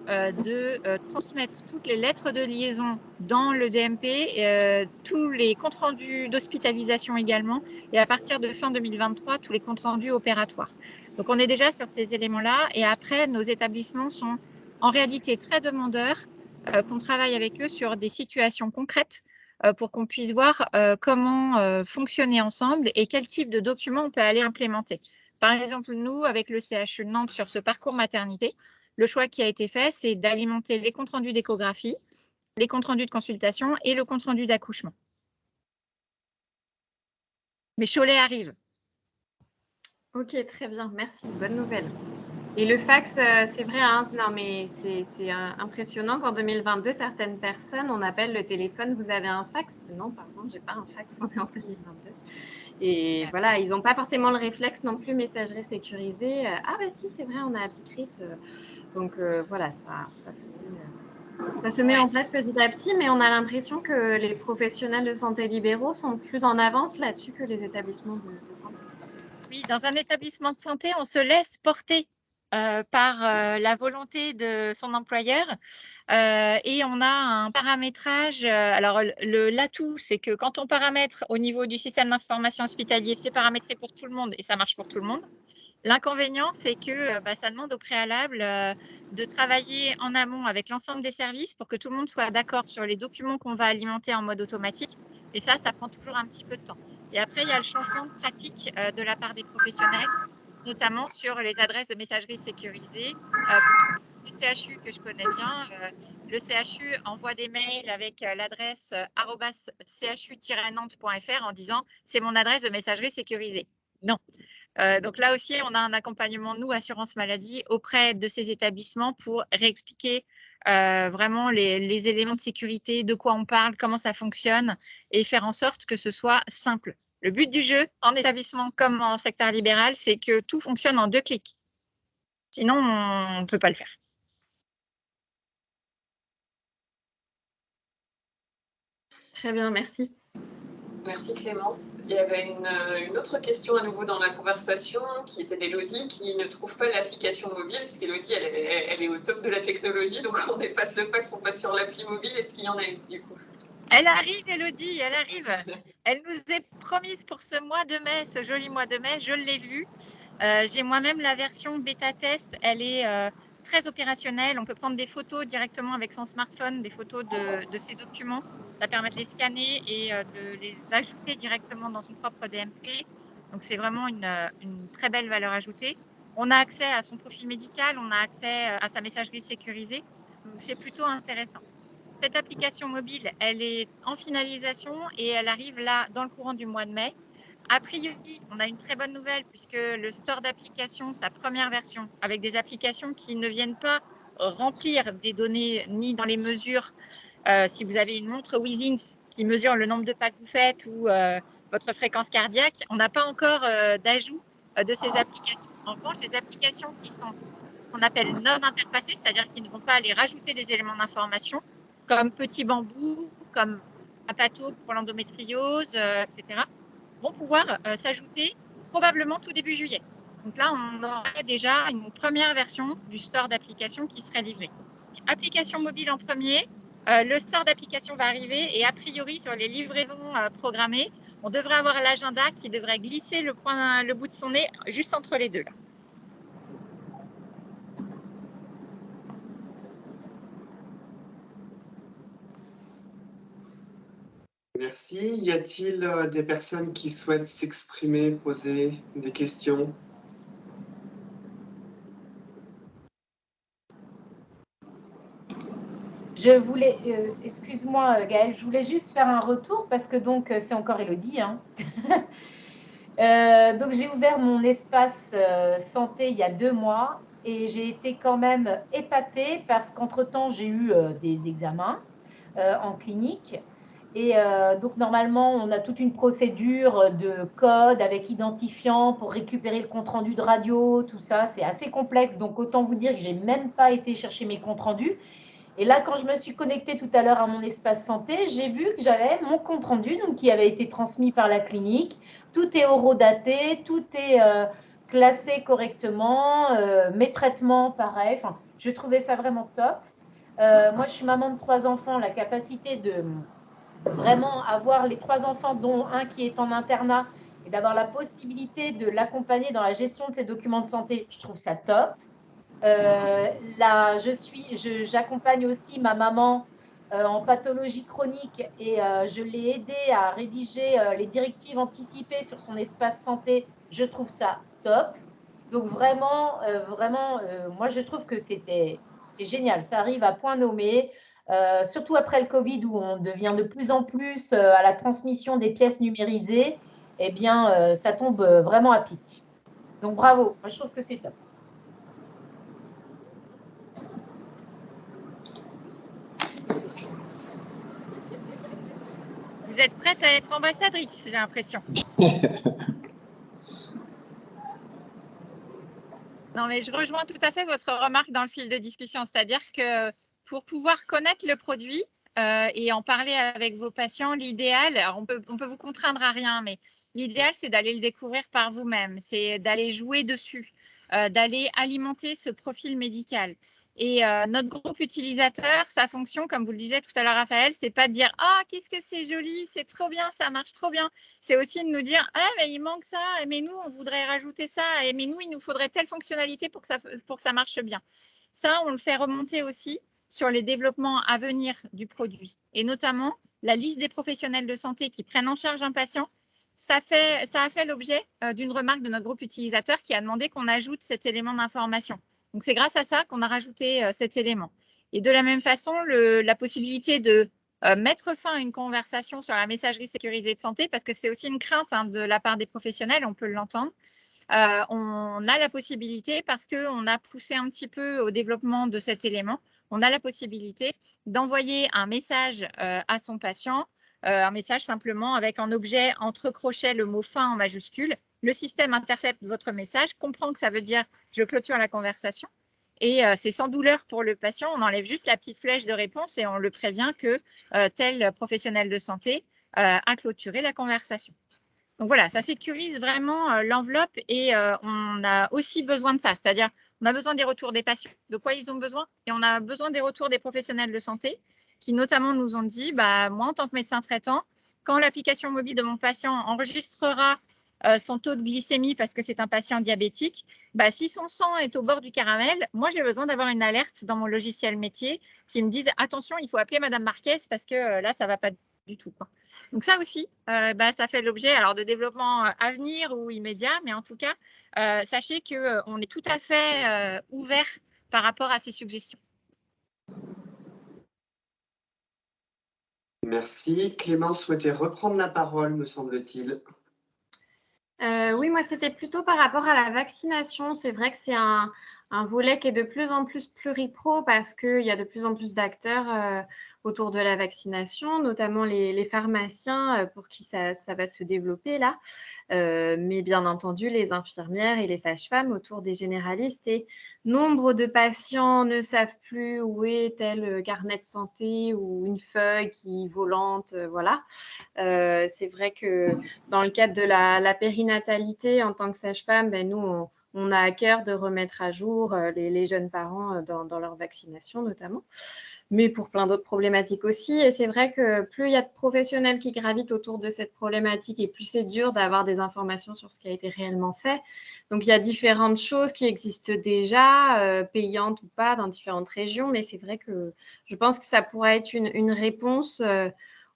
de transmettre toutes les lettres de liaison dans le DMP, tous les comptes rendus d'hospitalisation également, et à partir de fin 2023, tous les comptes rendus opératoires. Donc, on est déjà sur ces éléments-là, et après, nos établissements sont en réalité très demandeurs qu'on travaille avec eux sur des situations concrètes pour qu'on puisse voir comment fonctionner ensemble et quel type de documents on peut aller implémenter. Par exemple, nous, avec le CHU de Nantes sur ce parcours maternité, le choix qui a été fait, c'est d'alimenter les comptes rendus d'échographie, les comptes rendus de consultation et le compte rendu d'accouchement. Mais Cholet arrive. Ok, très bien, merci, bonne nouvelle. Et le fax, c'est vrai, hein, non, mais c'est impressionnant qu'en 2022, certaines personnes, on appelle le téléphone, vous avez un fax? Non, pardon, j'ai pas un fax, on est en 2022. Et voilà, ils n'ont pas forcément le réflexe non plus, messagerie sécurisée. Ah bah si, c'est vrai, on a AppyCrypt. Donc voilà, ça se met en place petit à petit, mais on a l'impression que les professionnels de santé libéraux sont plus en avance là-dessus que les établissements de santé. Oui, dans un établissement de santé, on se laisse porter par la volonté de son employeur et on a un paramétrage. Alors, l'atout, c'est que quand on paramètre au niveau du système d'information hospitalier, c'est paramétré pour tout le monde et ça marche pour tout le monde. L'inconvénient, c'est que ça demande au préalable de travailler en amont avec l'ensemble des services pour que tout le monde soit d'accord sur les documents qu'on va alimenter en mode automatique. Et ça prend toujours un petit peu de temps. Et après, il y a le changement de pratique de la part des professionnels, notamment sur les adresses de messagerie sécurisées. Le CHU que je connais bien, le CHU envoie des mails avec l'adresse @chu-nantes.fr en disant « c'est mon adresse de messagerie sécurisée ». Non. Donc là aussi, on a un accompagnement, nous, assurance maladie, auprès de ces établissements pour réexpliquer vraiment les éléments de sécurité, de quoi on parle, comment ça fonctionne et faire en sorte que ce soit simple. Le but du jeu, en établissement comme en secteur libéral, c'est que tout fonctionne en 2 clics. Sinon, on ne peut pas le faire. Très bien, merci. Merci Clémence. Il y avait une autre question à nouveau dans la conversation qui était d'Élodie qui ne trouve pas l'application mobile, puisqu'Élodie elle est au top de la technologie, donc on dépasse le fax, on passe sur l'appli mobile. Est-ce qu'il y en a une du coup? Elle arrive, Élodie, elle arrive. Elle nous est promise pour ce mois de mai, ce joli mois de mai, je l'ai vue. J'ai moi-même la version bêta test, elle est très opérationnelle. On peut prendre des photos directement avec son smartphone, des photos de ces documents. Ça permet de les scanner et de les ajouter directement dans son propre DMP. Donc, c'est vraiment une très belle valeur ajoutée. On a accès à son profil médical, on a accès à sa messagerie sécurisée. Donc, c'est plutôt intéressant. Cette application mobile, elle est en finalisation et elle arrive là dans le courant du mois de mai. A priori, on a une très bonne nouvelle puisque le store d'applications, sa première version, avec des applications qui ne viennent pas remplir des données ni dans les mesures. Si vous avez une montre Withings qui mesure le nombre de pas que vous faites ou votre fréquence cardiaque, on n'a pas encore d'ajout de ces applications. En revanche, les applications qui sont qu'on appelle non interfacées, c'est-à-dire qu'ils ne vont pas aller rajouter des éléments d'information, comme Petit Bambou, comme Apato pour l'endométriose, etc., vont pouvoir s'ajouter probablement tout début juillet. Donc là, on aurait déjà une première version du store d'applications qui serait livrée. Application mobile en premier, le store d'applications va arriver et a priori sur les livraisons programmées, on devrait avoir l'agenda qui devrait glisser le bout de son nez juste entre les deux là. Merci. Y a-t-il des personnes qui souhaitent s'exprimer, poser des questions? Je voulais, excuse-moi Gaëlle, je voulais juste faire un retour parce que donc c'est encore Elodie. Hein. Donc j'ai ouvert mon espace santé il y a 2 mois et j'ai été quand même épatée parce qu'entre-temps j'ai eu des examens en clinique. Et donc normalement on a toute une procédure de code avec identifiant pour récupérer le compte-rendu de radio, tout ça, c'est assez complexe. Donc autant vous dire que j'ai même pas été chercher mes comptes rendus. Et là, quand je me suis connectée tout à l'heure à mon espace santé, j'ai vu que j'avais mon compte-rendu qui avait été transmis par la clinique. Tout est horodaté, tout est classé correctement, mes traitements, pareil. Enfin, je trouvais ça vraiment top. Moi, je suis maman de 3 enfants. La capacité de vraiment avoir les 3 enfants, dont un qui est en internat, et d'avoir la possibilité de l'accompagner dans la gestion de ses documents de santé, je trouve ça top. Là, j'accompagne aussi ma maman en pathologie chronique et je l'ai aidée à rédiger les directives anticipées sur son espace santé. Je trouve ça top. Donc vraiment, moi je trouve que c'est génial. Ça arrive à point nommé, surtout après le Covid où on devient de plus en plus à la transmission des pièces numérisées. Eh bien, ça tombe vraiment à pic. Donc bravo. Moi je trouve que c'est top. Vous êtes prête à être ambassadrice, j'ai l'impression. Non, mais je rejoins tout à fait votre remarque dans le fil de discussion, c'est-à-dire que pour pouvoir connaître le produit et en parler avec vos patients, l'idéal, on peut vous contraindre à rien, mais l'idéal, c'est d'aller le découvrir par vous-même, c'est d'aller jouer dessus, d'aller alimenter ce profil médical. Et notre groupe utilisateur, sa fonction, comme vous le disiez tout à l'heure, Raphaël, c'est pas de dire « Ah, qu'est-ce que c'est joli, c'est trop bien, ça marche trop bien ». C'est aussi de nous dire « Ah, mais il manque ça, mais nous, on voudrait rajouter ça, et mais nous, il nous faudrait telle fonctionnalité pour que ça marche bien ». Ça, on le fait remonter aussi sur les développements à venir du produit. Et notamment, la liste des professionnels de santé qui prennent en charge un patient, ça a fait l'objet d'une remarque de notre groupe utilisateur qui a demandé qu'on ajoute cet élément d'information. Donc, c'est grâce à ça qu'on a rajouté cet élément. Et de la même façon, la possibilité de mettre fin à une conversation sur la messagerie sécurisée de santé, parce que c'est aussi une crainte de la part des professionnels, on peut l'entendre. On a la possibilité, parce qu'on a poussé un petit peu au développement de cet élément, on a la possibilité d'envoyer un message à son patient, un message simplement avec en objet entre crochets le mot « fin » en majuscule. Le système intercepte votre message, comprend que ça veut dire « je clôture la conversation ». Et c'est sans douleur pour le patient, on enlève juste la petite flèche de réponse et on le prévient que tel professionnel de santé a clôturé la conversation. Donc voilà, ça sécurise vraiment l'enveloppe et on a aussi besoin de ça, c'est-à-dire on a besoin des retours des patients, de quoi ils ont besoin, et on a besoin des retours des professionnels de santé qui notamment nous ont dit, bah, moi en tant que médecin traitant, quand l'application mobile de mon patient enregistrera son taux de glycémie parce que c'est un patient diabétique, bah, si son sang est au bord du caramel, moi j'ai besoin d'avoir une alerte dans mon logiciel métier qui me dise attention, il faut appeler Madame Marquez parce que là ça va pas du tout, quoi. Donc ça aussi, ça fait l'objet alors de développement à venir ou immédiat, mais en tout cas, sachez qu'on est tout à fait ouvert par rapport à ces suggestions. Merci. Clémence souhaitait reprendre la parole, me semble-t-il. Oui, moi, c'était plutôt par rapport à la vaccination. C'est vrai que c'est un volet qui est de plus en plus pluripro parce qu'il y a de plus en plus d'acteurs autour de la vaccination, notamment les pharmaciens pour qui ça va se développer là. Mais bien entendu, les infirmières et les sages-femmes autour des généralistes. Et nombre de patients ne savent plus où est tel carnet de santé ou une feuille qui volante, voilà. C'est vrai que dans le cadre de la périnatalité, en tant que sage-femme, nous, on a à cœur de remettre à jour les jeunes parents dans leur vaccination notamment, mais pour plein d'autres problématiques aussi. Et c'est vrai que plus il y a de professionnels qui gravitent autour de cette problématique et plus c'est dur d'avoir des informations sur ce qui a été réellement fait. Donc, il y a différentes choses qui existent déjà, payantes ou pas, dans différentes régions, mais c'est vrai que je pense que ça pourrait être une réponse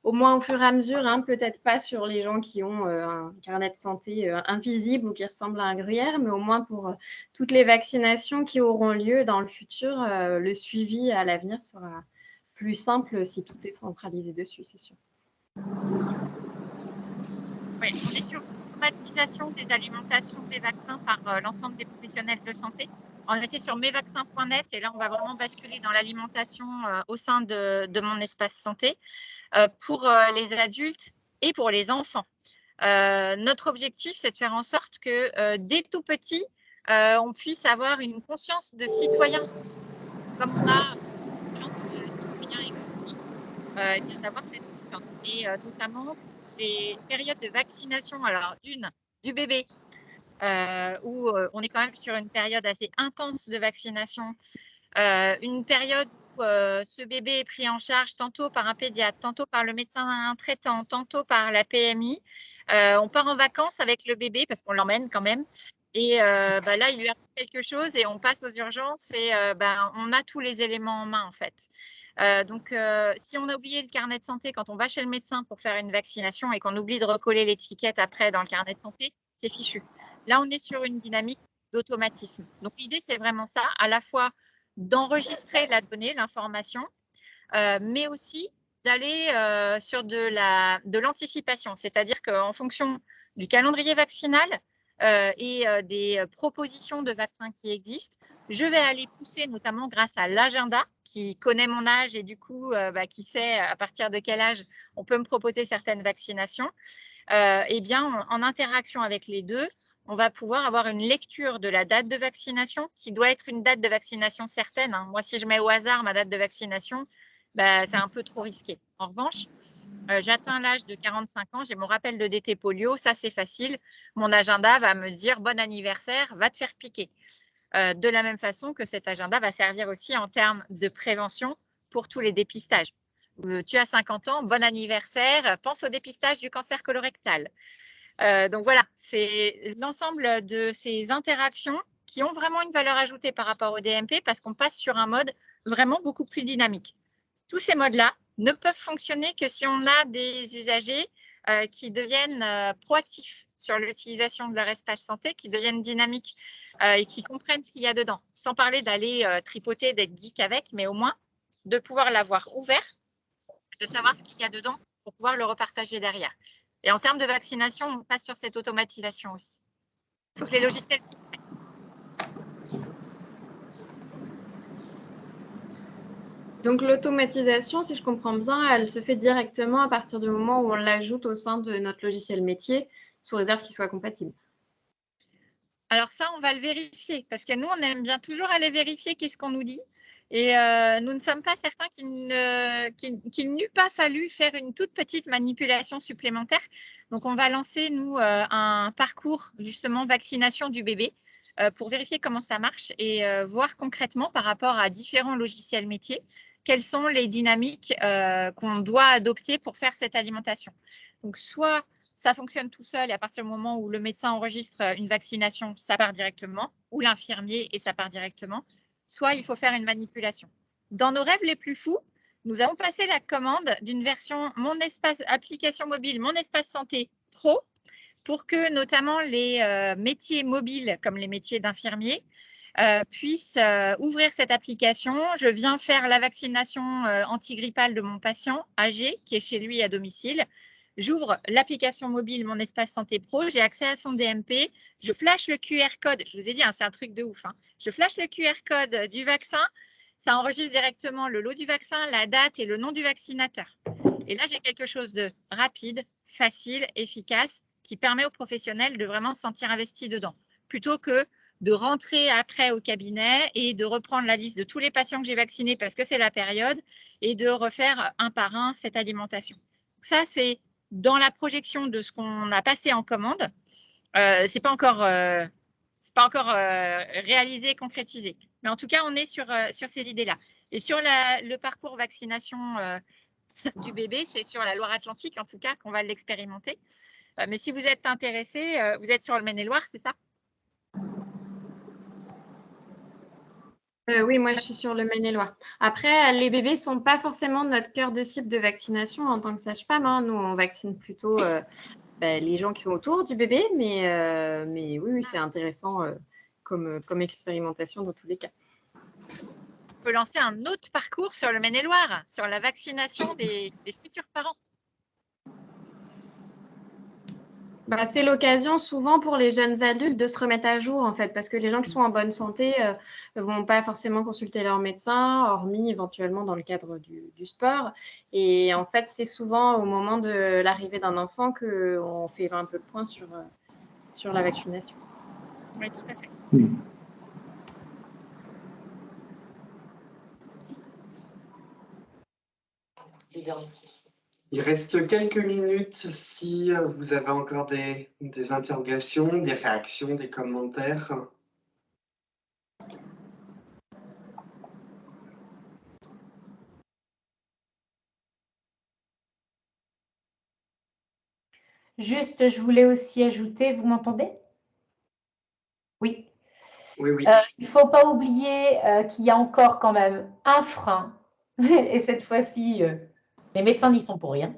au moins au fur et à mesure, hein, peut-être pas sur les gens qui ont un carnet de santé invisible ou qui ressemble à un gruyère, mais au moins pour toutes les vaccinations qui auront lieu dans le futur, le suivi à l'avenir sera plus simple si tout est centralisé dessus, c'est sûr. Oui, on est sur l'automatisation des alimentations des vaccins par l'ensemble des professionnels de santé. On était sur mesvaccins.net et là, on va vraiment basculer dans l'alimentation au sein de mon espace santé pour les adultes et pour les enfants. Notre objectif, c'est de faire en sorte que dès tout petit, on puisse avoir une conscience de citoyen, comme on a une conscience de citoyen écologique, et bien d'avoir cette conscience. Et notamment les périodes de vaccination, alors du bébé, où on est quand même sur une période assez intense de vaccination, une période où ce bébé est pris en charge tantôt par un pédiatre, tantôt par le médecin traitant, tantôt par la PMI. On part en vacances avec le bébé parce qu'on l'emmène quand même. Et là, il lui arrive quelque chose et on passe aux urgences et on a tous les éléments en main en fait. Donc, si on a oublié le carnet de santé quand on va chez le médecin pour faire une vaccination et qu'on oublie de recoller l'étiquette après dans le carnet de santé, c'est fichu. Là, on est sur une dynamique d'automatisme. Donc, l'idée, c'est vraiment ça, à la fois d'enregistrer la donnée, l'information, mais aussi d'aller sur de l'anticipation, c'est-à-dire qu'en fonction du calendrier vaccinal et des propositions de vaccins qui existent, je vais aller pousser, notamment grâce à l'agenda qui connaît mon âge et du coup qui sait à partir de quel âge on peut me proposer certaines vaccinations. En interaction avec les deux, on va pouvoir avoir une lecture de la date de vaccination qui doit être une date de vaccination certaine. Hein. Moi, si je mets au hasard ma date de vaccination, c'est un peu trop risqué. En revanche, j'atteins l'âge de 45 ans, j'ai mon rappel de DT polio, ça c'est facile. Mon agenda va me dire bon anniversaire, va te faire piquer. De la même façon que cet agenda va servir aussi en termes de prévention pour tous les dépistages. Tu as 50 ans, bon anniversaire, pense au dépistage du cancer colorectal. Donc voilà, c'est l'ensemble de ces interactions qui ont vraiment une valeur ajoutée par rapport au DMP parce qu'on passe sur un mode vraiment beaucoup plus dynamique. Tous ces modes-là ne peuvent fonctionner que si on a des usagers qui deviennent proactifs sur l'utilisation de leur espace santé, qui deviennent dynamiques et qui comprennent ce qu'il y a dedans, sans parler d'aller tripoter, d'être geek avec, mais au moins de pouvoir l'avoir ouvert, de savoir ce qu'il y a dedans pour pouvoir le repartager derrière. Et en termes de vaccination, on passe sur cette automatisation aussi. Il faut que les logiciels soient prêts. Donc l'automatisation, si je comprends bien, elle se fait directement à partir du moment où on l'ajoute au sein de notre logiciel métier, sous réserve qu'il soit compatible. Alors ça, on va le vérifier, parce que nous, on aime bien toujours aller vérifier qu'est-ce qu'on nous dit. Et nous ne sommes pas certains qu'il n'eût pas fallu faire une toute petite manipulation supplémentaire. Donc, on va lancer, nous, un parcours, justement, vaccination du bébé pour vérifier comment ça marche et voir concrètement par rapport à différents logiciels métiers, quelles sont les dynamiques qu'on doit adopter pour faire cette alimentation. Donc, soit ça fonctionne tout seul et à partir du moment où le médecin enregistre une vaccination, ça part directement, ou l'infirmier et ça part directement. Soit il faut faire une manipulation. Dans nos rêves les plus fous, nous avons passé la commande d'une version application mobile Mon Espace Santé Pro pour que notamment les métiers mobiles, comme les métiers d'infirmiers, puissent ouvrir cette application. Je viens faire la vaccination antigrippale de mon patient âgé qui est chez lui à domicile. J'ouvre l'application mobile Mon Espace Santé Pro, j'ai accès à son DMP, je flash le QR code, je vous ai dit, hein, c'est un truc de ouf, hein. Je flash le QR code du vaccin, ça enregistre directement le lot du vaccin, la date et le nom du vaccinateur. Et là, j'ai quelque chose de rapide, facile, efficace, qui permet aux professionnels de vraiment se sentir investis dedans, plutôt que de rentrer après au cabinet et de reprendre la liste de tous les patients que j'ai vaccinés parce que c'est la période et de refaire un par un cette alimentation. Ça, c'est dans la projection de ce qu'on a passé en commande. C'est pas encore réalisé, concrétisé. Mais en tout cas, on est sur ces idées-là. Et sur le parcours vaccination du bébé, c'est sur la Loire-Atlantique, en tout cas, qu'on va l'expérimenter. Mais si vous êtes intéressé, vous êtes sur le Maine-et-Loire, c'est ça? Oui, moi je suis sur le Maine-et-Loire. Après, les bébés ne sont pas forcément notre cœur de cible de vaccination en tant que sage-femme, hein. Nous, on vaccine plutôt les gens qui sont autour du bébé, mais oui, c'est intéressant comme expérimentation dans tous les cas. On peut lancer un autre parcours sur le Maine-et-Loire, sur la vaccination des futurs parents. C'est l'occasion souvent pour les jeunes adultes de se remettre à jour, en fait, parce que les gens qui sont en bonne santé ne vont pas forcément consulter leur médecin, hormis éventuellement dans le cadre du sport. Et en fait, c'est souvent au moment de l'arrivée d'un enfant qu'on fait un peu le point sur la vaccination. Oui, tout à fait. Il reste quelques minutes si vous avez encore des interrogations, des réactions, des commentaires. Juste, je voulais aussi ajouter, vous m'entendez? Oui. Oui. Il ne faut pas oublier qu'il y a encore quand même un frein, et cette fois-ci, les médecins n'y sont pour rien,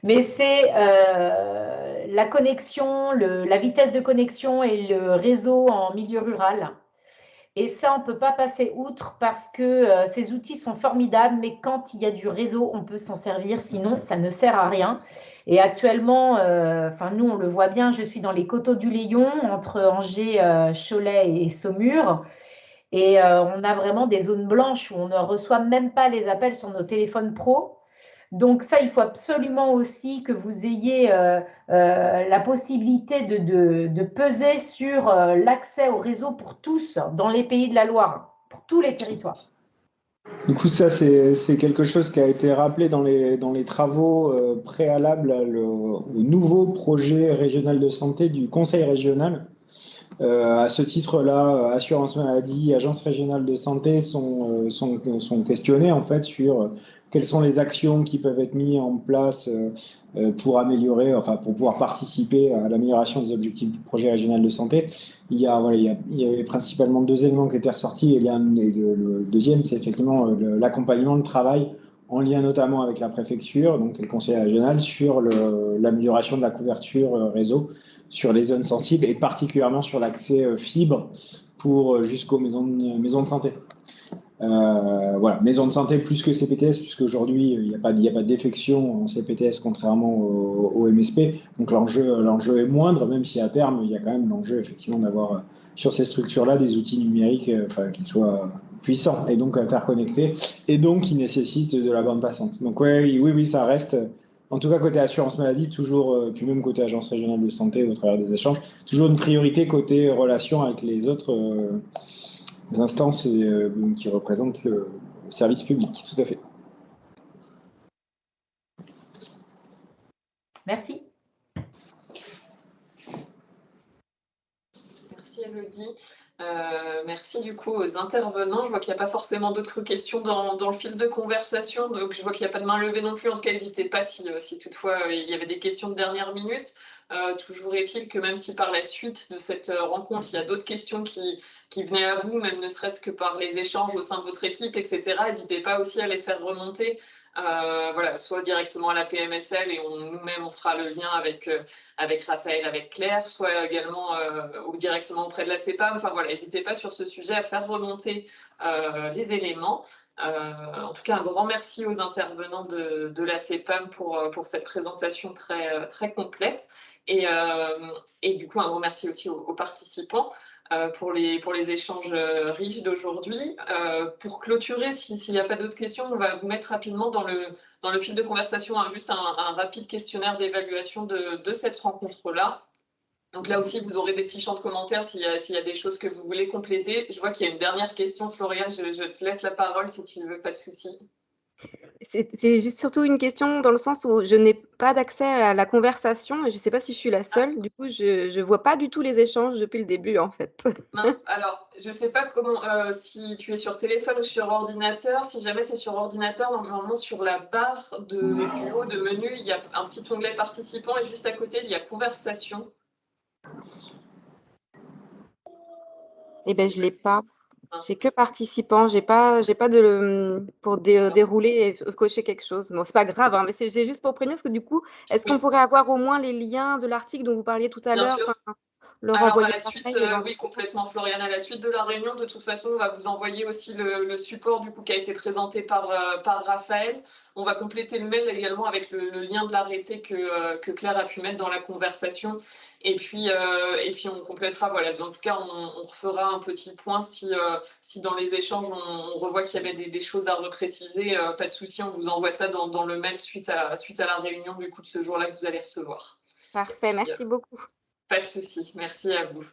mais c'est la connexion, la vitesse de connexion et le réseau en milieu rural. Et ça, on ne peut pas passer outre parce que ces outils sont formidables, mais quand il y a du réseau, on peut s'en servir, sinon ça ne sert à rien. Et actuellement, nous, on le voit bien, je suis dans les coteaux du Léon, entre Angers, Cholet et Saumur. Et on a vraiment des zones blanches où on ne reçoit même pas les appels sur nos téléphones pro. Donc ça, il faut absolument aussi que vous ayez la possibilité de peser sur l'accès au réseau pour tous dans les pays de la Loire, pour tous les territoires. Du coup, ça, c'est quelque chose qui a été rappelé dans les travaux préalables au nouveau projet régional de santé du Conseil régional. À ce titre-là, Assurance Maladie, Agence régionale de santé sont questionnés en fait sur quelles sont les actions qui peuvent être mises en place pour améliorer, enfin pour pouvoir participer à l'amélioration des objectifs du projet régional de santé. Il y avait principalement deux éléments qui étaient ressortis et le deuxième, c'est effectivement l'accompagnement, le travail en lien notamment avec la préfecture, donc le conseil régional, sur l'amélioration de la couverture réseau sur les zones sensibles et particulièrement sur l'accès fibre jusqu'aux maisons de santé. Voilà, maisons de santé plus que CPTS, puisqu'aujourd'hui, il n'y a pas de défection en CPTS contrairement au MSP. Donc l'enjeu est moindre, même si à terme, il y a quand même l'enjeu effectivement d'avoir sur ces structures-là des outils numériques qui soient puissants et donc interconnectés et donc qui nécessitent de la bande passante. Donc oui, ça reste, en tout cas côté assurance maladie, toujours, puis même côté agence régionale de santé au travers des échanges, toujours une priorité côté relation avec les autres instances qui représentent le service public, tout à fait. Merci. Merci Elodie. Merci du coup aux intervenants. Je vois qu'il n'y a pas forcément d'autres questions dans le fil de conversation. Donc, je vois qu'il n'y a pas de main levée non plus. En tout cas, n'hésitez pas si toutefois il y avait des questions de dernière minute. Toujours est-il que même si par la suite de cette rencontre, il y a d'autres questions qui venaient à vous, même ne serait-ce que par les échanges au sein de votre équipe, etc., n'hésitez pas aussi à les faire remonter. Voilà, soit directement à la PMSL et nous-mêmes on fera le lien avec Raphaël, avec Claire, soit également ou directement auprès de la CEPAM. Enfin voilà, n'hésitez pas sur ce sujet à faire remonter les éléments. En tout cas, un grand merci aux intervenants de la CEPAM pour cette présentation très complète. Et du coup, un grand merci aussi aux participants. Pour les échanges riches d'aujourd'hui. Pour clôturer, s'il n'y a pas d'autres questions, on va vous mettre rapidement dans le fil de conversation juste un rapide questionnaire d'évaluation de cette rencontre-là. Donc là aussi, vous aurez des petits champs de commentaires s'il y a des choses que vous voulez compléter. Je vois qu'il y a une dernière question, Floriane, je te laisse la parole si tu ne veux, pas de souci. C'est juste surtout une question dans le sens où je n'ai pas d'accès à la conversation et je ne sais pas si je suis la seule. Du coup, je ne vois pas du tout les échanges depuis le début, en fait. Mince, alors, je ne sais pas comment, si tu es sur téléphone ou sur ordinateur. Si jamais c'est sur ordinateur, normalement, sur la barre du haut de menu, il y a un petit onglet participants et juste à côté, il y a conversation. Eh bien, je ne l'ai pas. J'ai que participants, j'ai pas pour dérouler et cocher quelque chose. Bon, c'est pas grave, hein, mais c'est juste pour prévenir, parce que du coup, est-ce qu'on pourrait avoir au moins les liens de l'article dont vous parliez tout à l'heure, le Alors, renvoyer à la suite, pareil, oui, complètement, Floriane. À la suite de la réunion, de toute façon, on va vous envoyer aussi le support du coup, qui a été présenté par Raphaël. On va compléter le mail également avec le lien de l'arrêté que Claire a pu mettre dans la conversation. Et puis on complétera. Voilà. En tout cas, on refera un petit point si dans les échanges, on revoit qu'il y avait des choses à repréciser. Pas de souci, on vous envoie ça dans le mail suite à la réunion du coup, de ce jour-là que vous allez recevoir. Parfait, merci beaucoup. Pas de souci, merci à vous.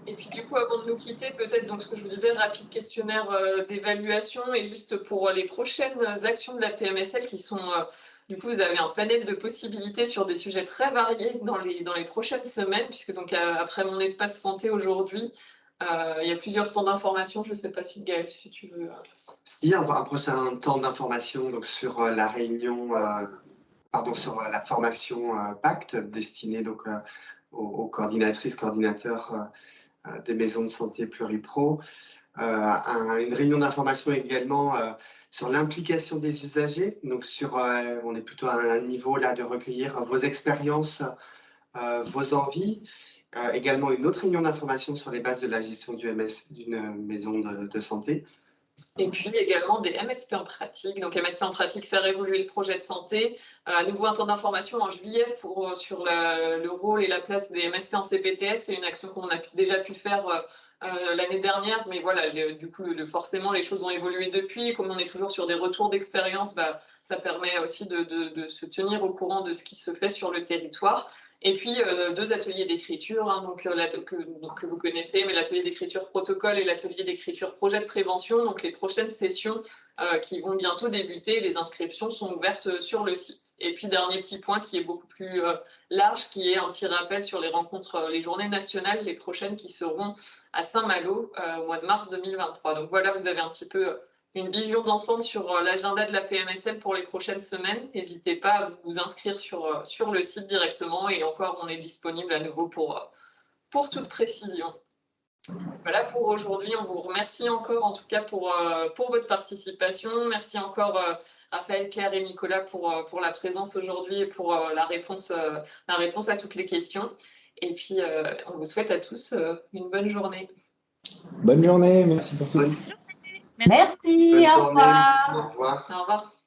Et puis du coup, avant de nous quitter, peut-être donc ce que je vous disais, rapide questionnaire d'évaluation et juste pour les prochaines actions de la PMSL qui sont, du coup, vous avez un panel de possibilités sur des sujets très variés dans les prochaines semaines, puisque donc après mon espace santé aujourd'hui, il y a plusieurs temps d'information. Je ne sais pas si Gaëlle, si tu veux. Il y a un prochain temps d'information donc sur la réunion. Sur la formation Pacte destinée donc aux coordinatrices, coordinateurs des maisons de santé pluripro. Une réunion d'information également sur l'implication des usagers. Donc on est plutôt à un niveau là de recueillir vos expériences, vos envies. Également une autre réunion d'information sur les bases de la gestion d'une maison de santé. Et puis également des MSP en pratique. Donc MSP en pratique, faire évoluer le projet de santé. À nouveau un temps d'information en juillet sur le rôle et la place des MSP en CPTS. C'est une action qu'on a déjà pu faire l'année dernière, mais voilà, du coup, forcément, les choses ont évolué depuis. Comme on est toujours sur des retours d'expérience, ça permet aussi de se tenir au courant de ce qui se fait sur le territoire. Et puis, 2 ateliers d'écriture, que vous connaissez, mais l'atelier d'écriture protocole et l'atelier d'écriture projet de prévention. Donc, les prochaines sessions qui vont bientôt débuter, les inscriptions sont ouvertes sur le site. Et puis, dernier petit point qui est beaucoup plus large, qui est un petit rappel sur les rencontres, les journées nationales, les prochaines qui seront à Saint-Malo au mois de mars 2023. Donc voilà, vous avez un petit peu une vision d'ensemble sur l'agenda de la PMSL pour les prochaines semaines. N'hésitez pas à vous inscrire sur le site directement et encore, on est disponible à nouveau pour toute précision. Voilà pour aujourd'hui. On vous remercie encore en tout cas pour votre participation. Merci encore Raphaël, Claire et Nicolas pour la présence aujourd'hui et pour la réponse à toutes les questions. Et puis, on vous souhaite à tous une bonne journée. Bonne journée, merci pour tout. Merci, Bonne au journée. revoir. Au revoir. Au revoir.